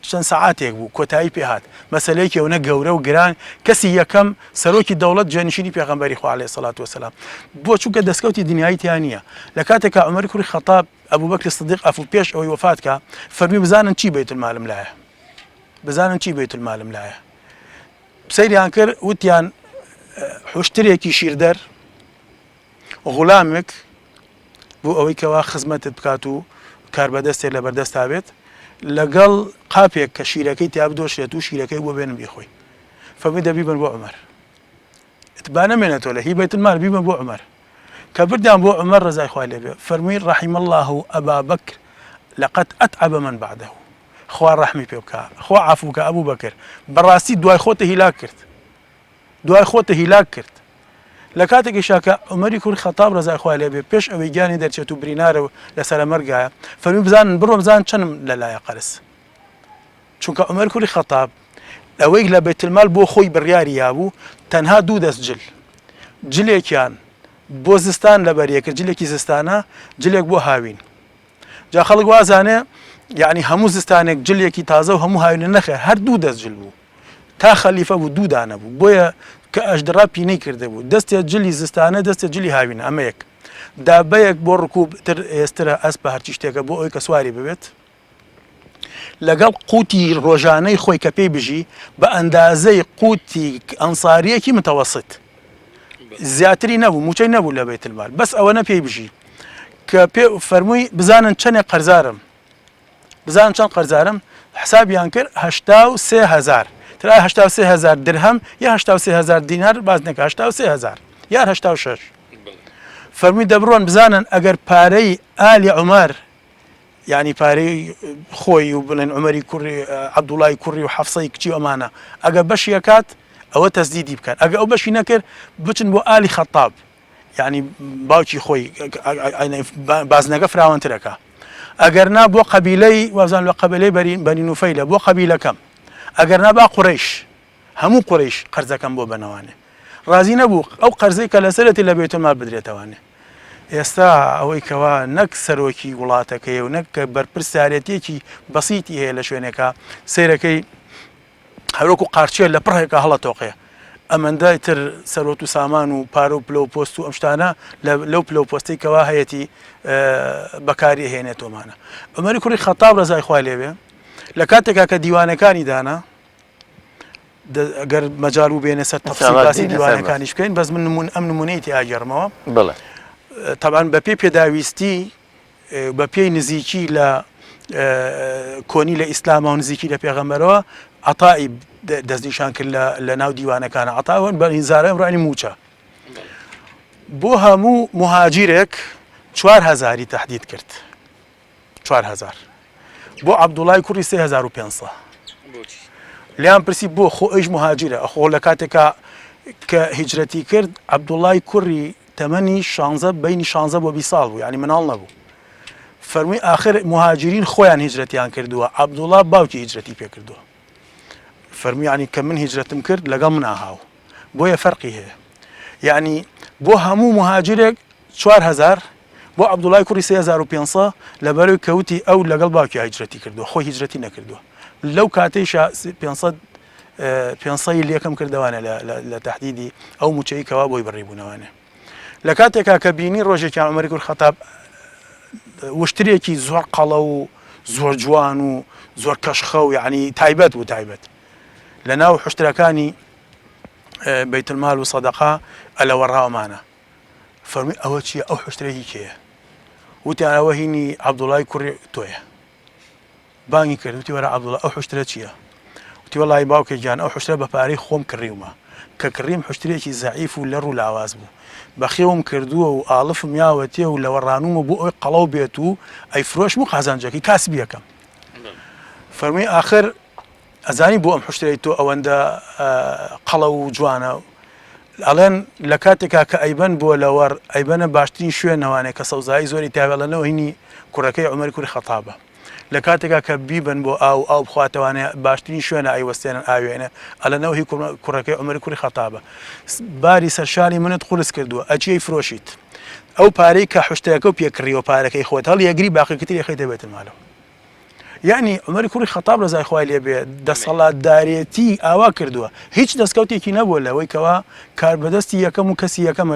چەند سەعاتێک بوو کۆتایی پێهات مەسەلەیەکی ئەوە گەورە و گران کەسی یەکەم سەرۆکی دەوڵەت جێنشینی پێغەمبەری خوا عەلەیهی سەڵات وسەلام بۆ چونکە دەستکەوتی دنیایی تیان نییە لە کاتێکا عومەر کوڕی خەتاب ئەبوو بەکر سدیق ئەفڵ پێش ئەوەی وەفات کە فەرمی بزانن چی بەیت المالم لایە بزانن چی بەیت المالم لایە سەیریان کرد وتیان حوشترێکی شیردەر غولامێک بۆ ئەوەی کەوا خزمەتت بکات و کاربەدەستێک لە بەردەستا بێت لەگەڵ قاپێک کە شیرەکەی تا بدۆشرێت و شیرەکەی بۆ بێنن بیخۆی فەرمی دەبیبن بۆ عومەر با نەمێنێتەوە لە هی بەیت المال بیبن بۆ عومەر کە بردیان بۆ عومەر ڕزای خوای لێبێ فەرمی رحم الله ئەبا بەکر لەقەد ئەتعەب من بعده خوا ڕەحمی پێ بکە خوا عەفو بکە ئەبوو بەکر بەڕاستی دوای خۆتە هیلاک کرد دوای خۆتە هیلاک کرد لە کاتێکیشا کە عومەری کوڕی خەتاب ڕزای خوای لێبێ پێش ئەوەی گیانی دەرچێت و برینارە لەسەر مەرگایە فەرمی بزانن بڕۆ بزان چەندم لەلایە قەرز چونکە عومەر کوڕی خەتاب ئەوەی لە بەیت المال بۆ خۆی بڕیاری یابوو تەنها دوو دەست جل جلێکیان بۆ زستان لەبەریەکرد جلێکی زستانە جلێک بۆ هاوین جا خەڵک وازانێ یعنی هەموو زستانێک جلێکی تازە و هەموو هاوینە نەخێ هەر دوو دەست جل بوو تا خەلیفە بوو دوو دانە بوو بۆیە کە ئەژدرا پینەی کرده بوو دەستێک جلی زستانە دەستێک جلی هاوینە ئەمە یەک دابەیەک بۆ ڕکوب تر ئێسترە ئەسپ بە هەرچی شتێکە بۆ ئەوەی کە سواری ببێت لەگەڵ قوتی ڕۆژانەی خۆی کە پێی بژی بە ئەندازەی قوتی ئەنساریەکی متەوەسط زیاتری نەبوو موچەی نەبوو لە بەیت المال بەس ئەوەنە پێی بژی کە پێ فەرمووی بزانن چەندێک قەرزارم بزانن چەند قەرزارم حسابیان کرد 83,000 ترای 83,000 درهم یا 83,000 دینار باز نەکە 83,000 یان 86 فەرمووی دەبڕۆن بزانن ئەگەر پارەی ئالی عومەر یعنی پارەی خۆی و بڵێن عومەری کوڕی عەبدوڵای کوڕی و حەفسەی کچی ئەمانە ئەگەر بەشی ئەکات ئەوە تەسدیدی بکەن ئەگەر ئەو بەشی نەکرد بچن بۆ ئالی خەتاب یعنی باوکی خۆی بازنەکە فراوانترەکە ئەگەر نا بۆ قەبیلەی وازان لە قەبیلەی بەنی نوفەیلە بۆ قەبیلەکەم ئەگەر نا با قوڕەیش هەموو قوڕەیش قەرزەکەم بۆ بنەوانێ ڕازی نەبوو ئەو قەرزەی کە لەسەرەتی لە بەیت المال بدرێتەوانێ ئێستا ئەوەی کەوا نەک سەرۆکی وڵاتەکەی و نەک کە بەرپرسیارەتێکی بەسیتی هەیە لە شوێنێکە سەیرەکەی هەروەکو قارچیە لە پڕێکە هەڵەتۆقەیە ئەمەندای تر سەرۆت و سامان و پارە و پلە و پۆست و ئەم شتانە لەو پلە و پۆستەی کەوا هەیەتی بەکاری هێنێتۆمانە عومەری کوڕی خەتاب ڕزای خوای لێبێ لە کاتێکا کە دیوانەکانی دانا ئەگەر مەجال و بێنە سەر تەفسیل باسی دیوانەکانیش بکەین بەس من ئەم نمونەیەتی ئاگەڕمەوە بڵێ طبعاً بە پێی پێداویستی بە پێی نزیکی لە کۆنی لە ئیسلامە و نزیکی لە پێغەمبەرەوە عەتای دەستنیشان کرد لە ناو دیوانەکانە عەتاون بە هیزارە ئەمڕۆنی موچە بۆ هەموو مهاجرێک 4000 تهدید کرد 4000 بۆ عەبدوڵای کوڕی 3500 لیان پرسی بۆ خۆ ئەیش مهاجرە ئەخۆ لە کاتێکا کە هیجرەتی کرد عەبدوڵای کوڕی تەمەنی 16 بینی 16 بۆ 20 ساڵ بوو یعنی مناڵ نەبوو فەرمووی ئاخر مهاجرین خۆیان هیجرەتیان کردووە عەبدوڵا باوکی هیجرەتی پێ کردووە فەرمووی یعنی کە من هیجرەتم کرد لەگەڵ من ئاهاو بۆیە فەرقی هەیە یعنی بۆ هەموو مهاجرێک 4000 بۆ عەبدوڵای کوڕی 3500 لەبەرەوەی کەوتی ئەو لەگەڵ باوکی هیجرەتی کردووە خۆی هیجرەتی نەکردووە لەو کاتەیشا 500 یەکەم کردوانە لە تهدیدی ئەو موچەی کەوا بۆی بڕێبوونەوانێ لە کاتێکا کە بینی ڕۆژێکیان عومەری کوڕی خەتاب وشترێکی زۆر قەڵە و زۆر جوان و زۆر کەشخە و یعنی تایبەت و تایبەت لە ناو حوشترەکانی بەیت المال و سەدەقا ئەلەوە ڕاومانە فەرمووی ئەوە چییە ئەو حوشترێکی کێیە وتیان ئەوە هینی عەبدوڵای کوڕی تۆیە بانگی کرد وتی وەرە عەبدوڵا ئەو حوشترە چییە وتی وەڵی باوکێک گیان ئەو حوشترە بە پارەی خۆم کڕیومە کە کڕیم حوشترێکی زەعیف و لەڕ و لاواز بوو بەخێوم کردووە و ئاڵفم یاوەتێ و لەوە ڕانومە بۆ ئەوی قەڵەو بێت و ئەی فرۆشم و قازانجەکەی کاسبی یەکەم فەرمووی ئاخر ئەزانی بۆ ئەم حوشترەی تۆ ئەوەندە قەڵە و جوانە ئەڵێن لە کاتێکا کە ئەیبەن بۆ لەوەڕ ئەیبەنە باشترین شوێنەوانێ کە سەوزایی زۆری تاوێڵەنەوە هینی کوڕەکەی عومەری کوڕی خەتابە لە کاتێکا کە بیبن بۆ ئاو بخواتەوانێ باشترین شوێنە ئەیوەستێنن ئاوێنە ئەلەنەوە هی کوڕەکەی عومەری کوڕی خەتابە باری سەرشاری منت قورس کردووە ئەچی فرۆشیت ئەو پارەی کە حوشتەکە و پێکڕیەوە پارەکەی خۆت هەڵ یەگری باقیکتری خەیتە بێتە ماڵەوە یعنی عومەری کوڕی خەتاب ڕزای خوای لێ بێ دەسەڵاتدارێتی ئاوا کردووە هیچ دەستکەوتێکی نەبووە لەوەی کەوا کاربەدەستی یەکەم و کەسی یەکەمە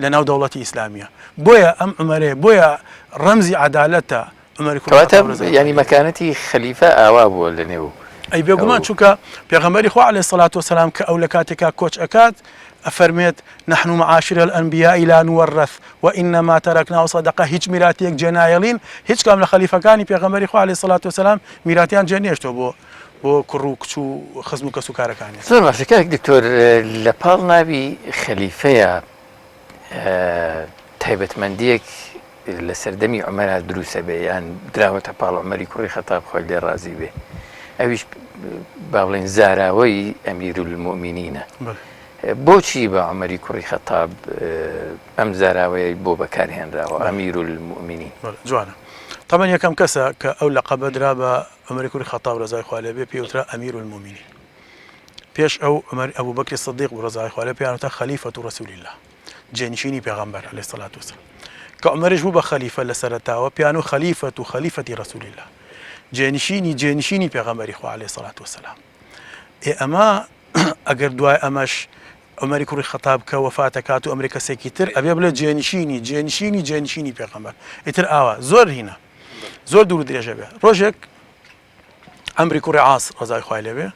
لەناو دەوڵەتی ئیسلامیە بۆیە ئەم عومەرێ بۆیە ڕەمزی عەدالەتە عومەری کوڕی خەتاب ینی مەکانەتی خەلیفە ئاوا بووە لە نێو ئەی بێگومان چونکە پێغەمبەری خوا عەلەیهی سەڵات وسەلام کە ئەو لە کاتێکا کۆچ ئەکات ئەفەرمێت نحن معاشر الأنبياء لا نورث وإنما تركنا صدقة هیچ میراتێک جێ نایەڵین هیچ کام لە خەلیفەکانی پێغەمبەری خوا عەلەیهی سەڵات وسەلام میراتیان جێ نێشتۆ بۆ کوڕ و کچ و خزم و کەس و کارەکانی زۆر باشە کاک دکتۆر لە پاڵ ناوی خەلیفەیە تایبەتمەندیەک لە سەردەمی عومەرا دروستە بێ یان دراوەتە پاڵ عومەری کوڕی خەتاب خۆی لێ ڕازی بێ ئەویش با بڵێن زاراوەی ئەمیرولمومینینە بۆچی بە عومەری کوڕی خەتاب ئەم زاراوەیە بۆ بەکارهێنراوە ئەمیرولمومینین جوانە طبعا یەکەم کەسە کە ئەو لەقەبە درا بە عومەری کوڕی خەتاب ڕزای خوا لێ بێ پێوترا ئەمیرولمومینین پێش ئەو ئەبوو بەکری سەدیق ڕزای خوا لێ پێیانوتە خەلیفەت ڕەسوول الله جێنشینی پێغەمبەر عەلەیهی سەڵات وسەلام کە عومەریش بوو بە خەلیفە لە سەرەتاوە پیان و خەلیفەت و خەلیفەتی ڕەسوول الله جێنشینی پێغەمبەری خوا عەلەیهی سەڵات وسەلام ئەمە ئەگەر دوای ئەمەش عومەری کوڕی خەتاب کە وەفاتەکات و ئەمری کەسێکی تر ئەبێ بڵێ جێنشینی پێغەمبەر ئیتر ئاوا زۆر هینە زۆر دوور درێژە بێ ڕۆژێک ئەمری کوڕی عاص ڕزای خوای لێ بێ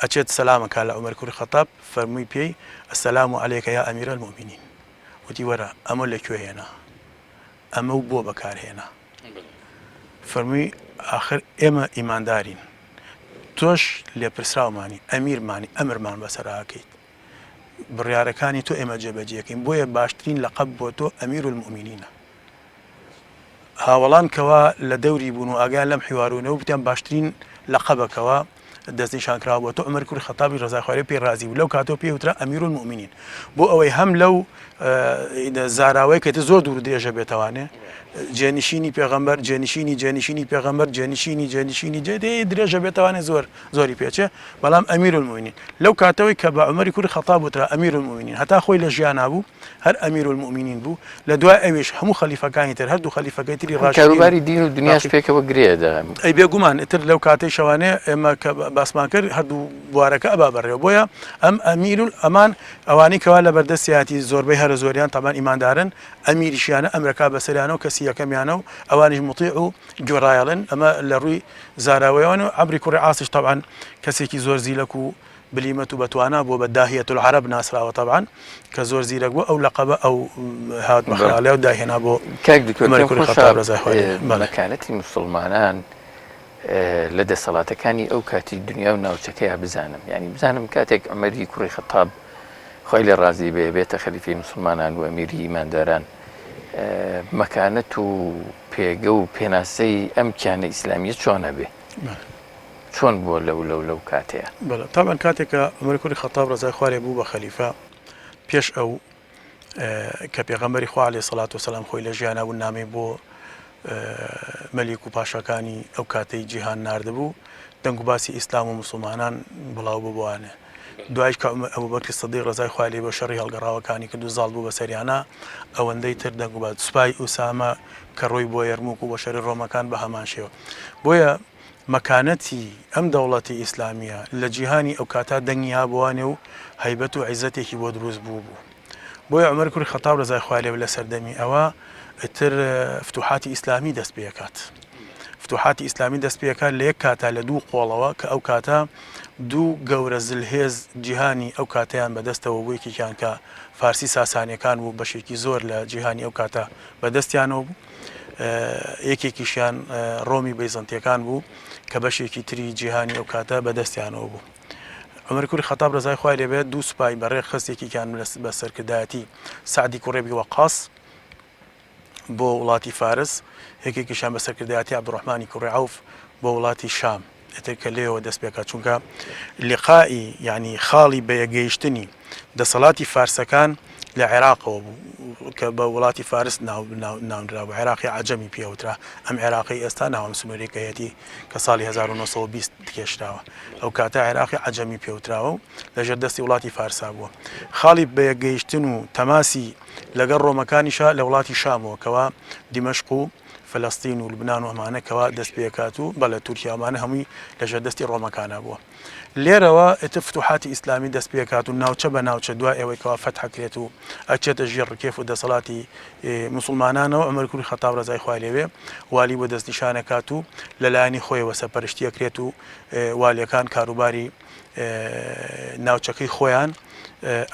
ئەچێت سەلامەکە لە عومەری کوڕی خەتاب فەرمووی پێی ئەسەلام عەلەیکە یا ئەمیرە المومینین وتی وەرە ئەمە لەکوێ هێنا ئەمە بۆ بەکارهێنا فەرمووی ئاخر ئێمە ئیماندارین تۆش لێپرسراومانی ئەمیرمانی ئەمرمان بەسەراکەیت بڕیارەکانی تۆ ئێمە جێبەجێکەین بۆیە باشترین لەقەب بۆ تۆ ئەمیرولمومینینە هاوڵان کەوا لە دەوری بوون و ئاگیان لەم حیوارونەوە بتیان باشترین لەقەبەکەوە دەستنیشانکراوە بۆ تۆ عومەری کوڕی خەتابی ڕزای خوای لێ پێی ڕازی بوو لەو کاتۆ پێوترا ئەمیرولمومینین بۆ ئەوەی هەم لەو زاراوەی کە زۆر دوور درێژە بێتەوانێ جێنشینی پێغەمبەر جێنشینی پێغەمبەر جێنشینی درێژە بێتەوانێ زۆری پێچێ بەڵام ئەمیرولمومینین لەو کاتەوەی کە بە عومەری کوڕی خەتاب وترا ئەمیرولمومینین هەتا خۆی لە ژیان نابوو هەر ئەمیرولمومینین بوو لە دوای ئەویش هەموو خەلیفەکانی تر هەردوو خەلیفەکەی تری کاروباری دین و دنیاش پێکەوە گرێدا ئەی بێگومان ئیتر لەو کاتەی شەوانێ ئێمە کە باسمان کرد هەردوو بوارەکە ئەبا بەڕێوە بۆیە ئەم ئەمیرول ئەمان ئەوانەی کەوا لە بەردەستیاتی زۆربەی هەرە زۆریان تەمان ئیماندارن ئەمیریشیانە ئەمرەکا بەسەریانە و کەسی یەکەمیانە و ئەوانیش مطیع و گوێڕایەڵن ئەمە لە ڕووی زاراوەیەوەن و عەمری کوڕی عاسش تەبعاً کەسێکی زۆر زیلەک و بلیمەت و بەتوانە بۆ بە داهیەت العەرەب ناسراوە طبعاً کە زۆر زیرەک بوو ئەو لەقەبە ئەو هات بەخراڵێ و داهێنا بۆ کاک دکتۆر عومەری کوڕی خەتاب ڕەزای خوای لێبێ. مەکانەتی موسڵمانان لە دەسەڵاتەکانی ئەو کاتی دنیا و ناوچەکەیە بزانم، یعنی بزانم کاتێک عومەری کوڕی خەتاب خۆی لێ ڕازی بێ بێتە خەلیفەی موسڵمانان و ئەمیری ئیمانداران، مەکانەت و پێگە و پێناسەی ئەم کیانە ئیسلامیە چۆنە بێ؟ چۆن بووە لەو کاتەیە؟ بەڵێ تاوان کاتێکە عومەری کوڕی خەتاب ڕەزای خوا لێ بوو بە خەلیفە پێش ئەو کە پێغەمبەری خوا عەلەیهی سەڵات وسەلام خۆی لە ژیانە بوو نامەی بۆ مەلیک و پاشەکانی ئەو کاتەی جیهان ناردبوو دەنگ و باسی ئیسلام و موسڵمانان بڵاو ببوانێ. دوایش کە ئەبوبەکری سیدیق ڕەزای خوای لێ بۆ شەڕی هەڵگەڕاوەکانی کرد و زاڵ بوو بە سەریانە ئەوەندەی تر دەنگ و باس سوپای ئوسامە کە ڕۆی بۆ یەرمووک و بۆ شەڕی ڕۆمەکان بە هەمان شێوە. بۆیە مەکانەتی ئەم دەوڵەتی ئیسلامیە لە جیهانی ئەو کاتا دەنگی هابوانێ و هەیبەت و عیزەتێکی بۆ دروست بوو. بۆیە عومەری کوڕی خەتاب ڕەزای خوای لێ لە سەردەمی ئەوە ئیتر فتوحاتی ئیسلامی دەست پێ دەکات. فتوحاتی ئیسلامی دەست پێ دەکات لە یەک کاتا لە دوو قۆڵەوە کە ئەو کاتە دوو گەورە زلهێز جیهانی ئەو کاتەیان بەدەستەوە بوو، یەکێکیان کە فارسی ساسانیەکان بوو بەشێکی زۆر لە جیهانی ئەو کاتە بەدەستیانەوە بوو، یەکێکیشیان ڕۆمی بەیزەنتیەکان بوو کە بەشێکی تری جیهانی ئەو کاتە بەدەستیانەوە بوو. عومەری کوڕی خەتاب ڕەزای خوای لێ بێت دوو سوپای بەڕێ خستێکیان بە سەرکردایەتی سعدی کوڕی ئەبی وەقاس بۆ وڵاتی فارس، یەکێکیشان بە سەرکردایەتی عەبدوڕەحمانی کوڕی عەوف بۆ وڵاتی شام، ئێتر کە لێەوە دەست پێکات چونکە لیقائی یعنی خاڵی بەیەگەیشتنی دەسەڵاتی فارسەکان لە عێراقەوە بوو کە بە وڵاتی فارس ناونرا بە عێراقی عەجەمی پێوترا. ئەم عێراقی ئێستا ناوەم سنوورێکەتی کە ساڵی 1920 تکێشراوە، ئەو کاتە عێراقی عەجەمی پێوتراوە و لەژێر دەستی وڵاتی فارسا بووە. خاڵی بەیەگەیشتن و تەماسی لەگەڵ ڕۆمەکانیشە لە وڵاتی شامەوە کەوا دیمەشق و فلەستین و لوبنان و ئەمانەکەەوە دەست پێکات و بەڵە تورکیامانە هەمووی لەژێر دەستی ڕۆمەکانە بووە. لێرەوە ئێتر فتوحاتی ئیسلامی دەست پێکات و ناوچە بە ناوچە دوای ئەوەی کەوا فەتحەکرێت و ئەچێتە ژێر ڕکێف و دەسەڵاتی موسڵمانانەوە. عومەری کوڕی خەتاب ڕەزای خوای لێوێ والی بۆ دەستنیشانەکات و لەلایەنی خۆیەوە سەرپەرشتیەکرێت و والیەکان کاروباری ناوچەکەی خۆیان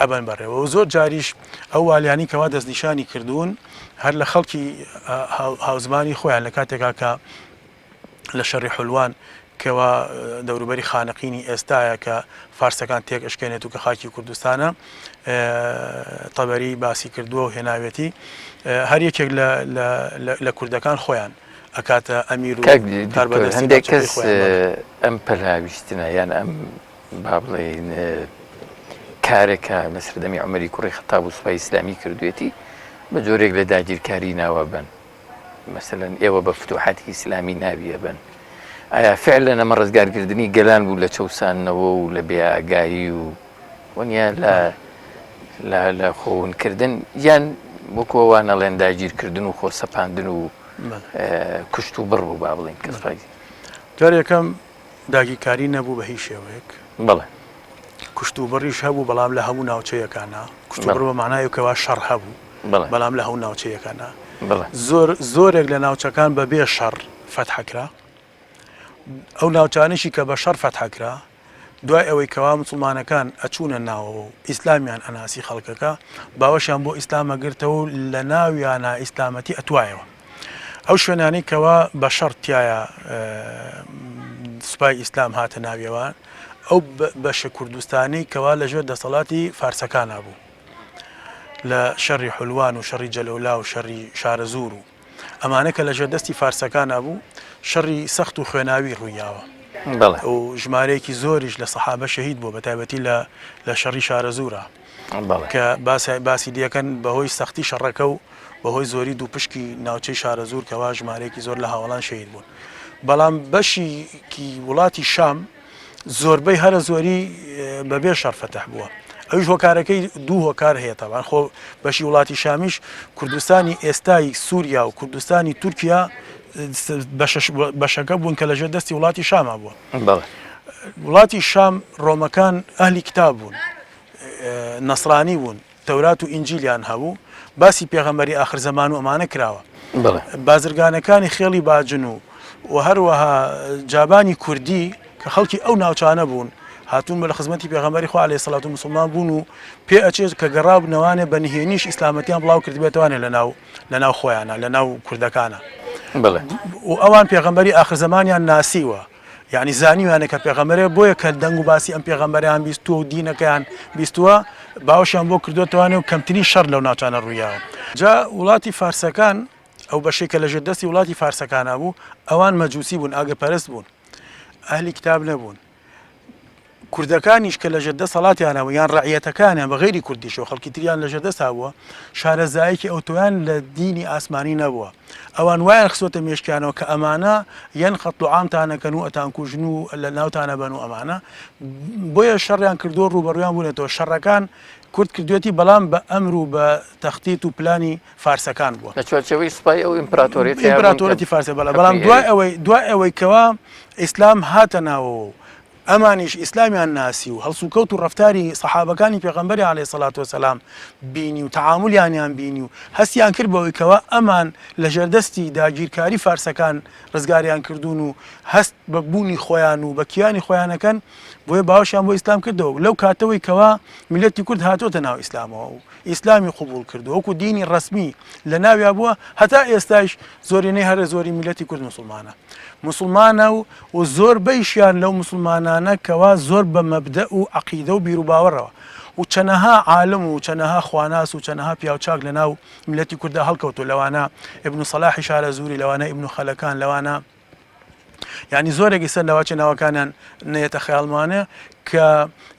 ئەبەن بەڕێوە و زۆر جاریش ئەو والیانی کەوا دەستنیشانی کردوون هەر لە خەڵکی هاوزمانی خۆیان لە کاتێکا کە لە شەڕی حولوان کەوا دەوروبەری خانەقینی ئێستاە کە فارسەکان تێک ئەشکێنێت و کە خاکی کوردستانە تەبەری باسی کردووە و هێناوێتی هەر یەکێک لە کوردەکان خۆیان ئەکاتە ئەمیر و هەندێک کەس ئەم پەلاویستنە یان ئەم با بڵێن کارێکە لە سەردەمی عومەری کوڕی خەتاب و سوپای ئیسلامی کردوێتی بە جۆرێک لە داگیرکاری ناوە بن، مەسەلەن ئێوە بە فتوحاتی ئیسلامی ناویە بن. ئایا فعلا ئەمە ڕزگارکردنی گەلان بوو لە چەوسانەوە و لە بێئاگایی و وەنیا لە خۆونکردن یان وەکوەوە نەڵێن داگیرکردن و خۆ سەپاندن و کوشت و بڕ بوو با بڵێن کەسڕای جار یەکەم داگیرکاری نەبوو بە هیچ شێوەیەک. بەڵێ کوشت و بڕیش هەبوو بەڵام لە هەموو ناوچەیەکانە کوشت و بڕ بە معنایەکەوە شەڕ هەبوو بەڵام لە هەموو ناوچەیەکانە زۆرێک لە ناوچەکان بە بێ شەڕ فەتحەکرا. ئەو ناوچانشی کە بە شەڕ فەتحەکرا دوای ئەوەی کەوا موسڵمانەکان ئەچوونە ناوەوە و ئیسلامیان ئەناسی خەڵکەکە باوەشیان بۆ ئیسلامە گرتەوە و لە ناویانە ئیسلامەتی ئەتوایەوە. ئەو شوێنانی کەوا بە شەڕ تایە سوپای ئیسلام هاتە ناویەوان ئەو بەشە کوردستانی کەوا لەژێر دەسەڵاتی فارسەکانە بوو لە شەڕی حولوان و شەڕی جەلەولا و شەڕی شارەزور و ئەمانە کە لەژێر دەستی فارسەکانە بوو شەڕی سەخت و خوێناوی ڕوویاوە و ژمارەیەکی زۆریش لە سەحابە شەهید بوو بە تایبەتی لە شەڕی شارەزورە کە باسی دیەکەن بەهۆی سەختی شەڕەکە و بەهۆی زۆری دوو پشکی ناوچەی شارەزور کەوا ژمارەیەکی زۆر لە هاوڵان شەهید بوون. بەڵام بەشیکی وڵاتی شام زۆربەی هەرە زۆری بەبێ شەڕ فەتح بووە. ئەویش هۆکارەکەی دوو هۆکار هەیە تاوان خۆ بەشی وڵاتی شامیش کوردستانی ئێستای سووریا و کوردستانی تورکیا بەشەکە بوون کە لەژێر دەستی وڵاتی شامە بووە. وڵاتی شام ڕۆمەکان ئەهلی کتاب بوون، نەسڕانی بوون، تەورات و ئینجیلیان هەبوو، باسی پێغەمبەری ئاخر زەمان و ئەمانە کراوە. بازرگانەکانی خێڵی باجن و هەروەها جابانی کوردی کە خەڵکی ئەو ناوچانە بوون هاتوون بە لە خزمەتی پێغەمبەری خوا عەلەیهی سەڵات و مسلمان بوون و پێ ئەچێت کە گەڕابنەوانێ بە نهێنیش ئیسلامەتیان بڵاو کردبێتوانێ لەناو خۆیانە لەناو کوردەکانە و ئەوان پێغەمبەری ئاخر زەمانیان ناسیوە یعنی زانیوانە کە پێغەمبەرێ بۆیە کە دەنگ و باسی ئەم پێغەمبەریان بیستووە و دینەکەیان بیستووە باوەشیان بۆ کردوێتوانێ و کەمترین شەڕ لەو ناوچانە ڕوویاوە. جا وڵاتی فارسەکان ئەو بەشێک کە لە ژێردەستی وڵاتی فارسەکانە بوو ئەوان مەجووسی بوون، ئاگرپەرست بوون، ئەهلی کتاب نەبوون. کوردەکانیش کە لە ژێردە سەڵاتیانەوە یان ڕەعیەتەکانیان بە غەیری کوردیشەوە خەڵکی تریان لە ژێردەستا بووە شارەزایەکی ئەوتۆیان لە دینی ئاسمانی نەبووە. ئەوان وایان خسوەتە مێشکیانەوە کە ئەمانە یەن خەت و عامتانەکەن و ئەتان کوژن و لە ناوتانە بن و ئەمانە بۆیە شەڕیان کردووە ڕوبەڕویان بوونێتەوە. شەڕەکان کورد کردوێتی بەڵام بە ئەمر و بە تەختیت و پلانی فارسەکان بووە لە چوارچێوەی سوپای ئەو ئیمپراتۆرەتی فارسە بەڵام دوای ئەوەی کەوا ئیسلام هاتە ناوەوە ئەمانیش ئیسلامیان ناسی و هەڵسوکەوت و ڕەفتاری سەحابەکانی پێغەمبەری عەلەیهی سەڵات وەسەلام بینی و تەعامولیانیان بینی و هەستیان کرد بەوەی کەوا ئەمان لە ژێردەستی داگیرکاری فارسەکان ڕزگاریان کردوون و هەست بە بوونی خۆیان و بە کیانی خۆیانەکەن بۆیە باوەشیان بۆ ئیسلام کردەوە. لەو کاتەوەی کەوا میلەتی کورد هاتوۆتە ناو ئیسلامەوە و ئیسلامی قبوڵ کردو وەکو دینی ڕەسمی لە ناویا بووە هەتا ئێستاش زۆرینەی هەرە زۆری میلەتی کورد مسلمانە و زۆر بەیشیان لەو مسلمانانە کەوا زۆر بە مەبدە و عەقیدە و بیر و باوەڕەوە و چەنەها عالم و چەنەها خواناس و چەنەها پیاوچاک لە ناو میلەتی کورددا هەڵکەوتو لەوانە ئیبن سەلاحی شارەزووری لەوانە ئیبن خەلەکان لەوانە یعنی زۆرێکی سەر لەواچە ناوەکانیان نەیەتە خەیاڵمانە کە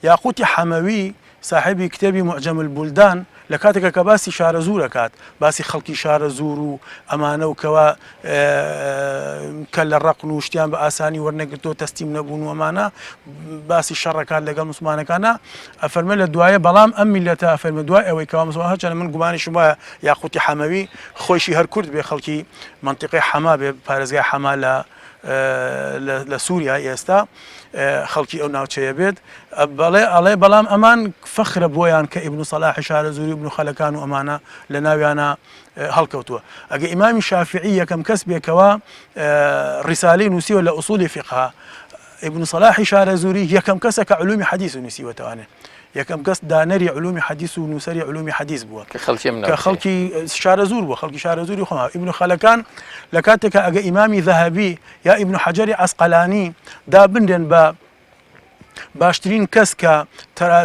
یاقوتی حەمەوی صاحبی کتێبی معجەم البولدان لە کاتێکە کە باسی شارە زوور دەکات باسی خەڵکی شارە زوور و ئەمانە و کەوا کە لە ڕەقن و شتیان بە ئاسانی وەرنەگرتۆ تەستیم نەبوون و ئەمانە باسی شەڕەکان لەگەڵ موسڵمانەکانە ئەفەرمێ لە دوایە بەڵام ئەم میلەتە ئەفەرمێ دوای ئەوەی کەوا موسڵمان هەرچەندە من گومانیشم وایە یاقوتی حەمەوی خۆشی هەر کورد بێ خەڵکی منتیقەی حەما بێ پارێزگای حەما لە سووریا ئێستا خەڵکی ئەو ناوچەیە بێت ئەڵێ بەڵام ئەمان فەخرە بۆیان کە ئیبن سەلاحی شارەزووری و ئیبن خەلەکان و ئەمانە لە ناویانە هەڵکەوتووە. ئەگە ئیمامی شافعی یەکەم کەس بێکەوە ڕیسالەی نووسیوە لە ئوسولی فیقها ئیبن سەلاحی شارەزووری یەکەم کەسە کە علومی حەدیث نووسیوەتەوانێ یەکەم کەس دانەری علومی حەدیث و نووسەری علومی حەدیث بووە کە خەڵکی شارە زوور بووە خەڵکی شارە زووری خۆما. ئیبن خەلەکان لە کاتێکە ئەگە ئیمامی ذەهەبی یا ئیبن حەجەری عەسقەلانی دابنرێن بە باشترین کەس کە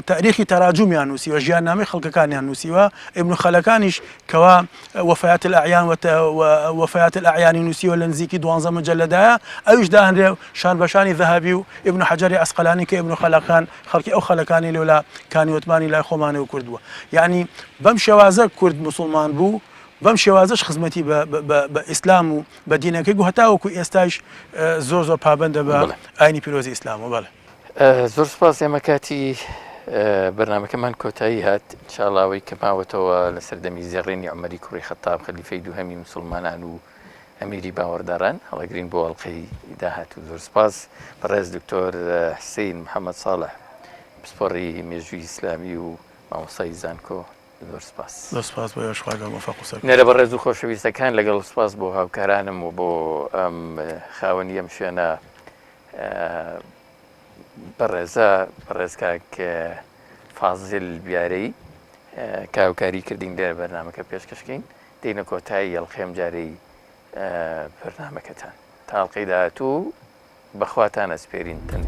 تاریخی تەراجومیان نووسیوە ژیاننامەی خەڵکەکانیان نووسیوە ئیبن خەلەکانیش کەوا وەفایەت الأعیانی نووسیوە لە نزیکی 12 مجەلەدایە ئەویش داهەنرێ شان بەشانی ذەهەبی و ئیبن حەجەری عەسقەلانی کە ئیبن خەلەکان خەڵکی ئەو خەلەکانی لەولا کانی وتمانی لای خۆمانەوە کورد بووە. یعنی بەم شێوازە کورد موسڵمان بوو بەم شێوازەش خزمەتی بە ئیسلام و بە دینەکەی و هەتاوەکو ئێستاش زۆر پابەندە بە ئاینی پیرۆزی ئیسلامەوە. بەڵێ زۆر سپاس. ئێمە کاتی بەرنامەکەمان کۆتایی هات ئینشاڵڵاوەی کە ماوەتەوە لە سەردەمی زێڕێنی عومەری کوڕی خەتاب خەلیفەی دووهەمی موسڵمانان و ئەمیری باوەڕداران هەڵەگرین بۆ ئەڵقەی داهات و زۆر سپاس بەڕێز دکتۆر حسین محەممەد ساڵح پسپۆڕی مێژووی ئیسلامی و مامۆستای زانکۆ زۆر سپاس. نێرە بەڕێز و خۆشەویستەکان لەگەڵ سپاس بۆ هاوکارانم و بۆ ئەم خاوەنی ئەم شوێنە بەڕێزکاک فازل بیارەی کاوکاری کردین لێرە بەرنامەکە پێشکەشکەین دێنە کۆتایی هەڵقەی جارەی بەرنامەکەتان تا هەڵقەی داهاتوو بەخواتان ئەسپێرین تەندروست.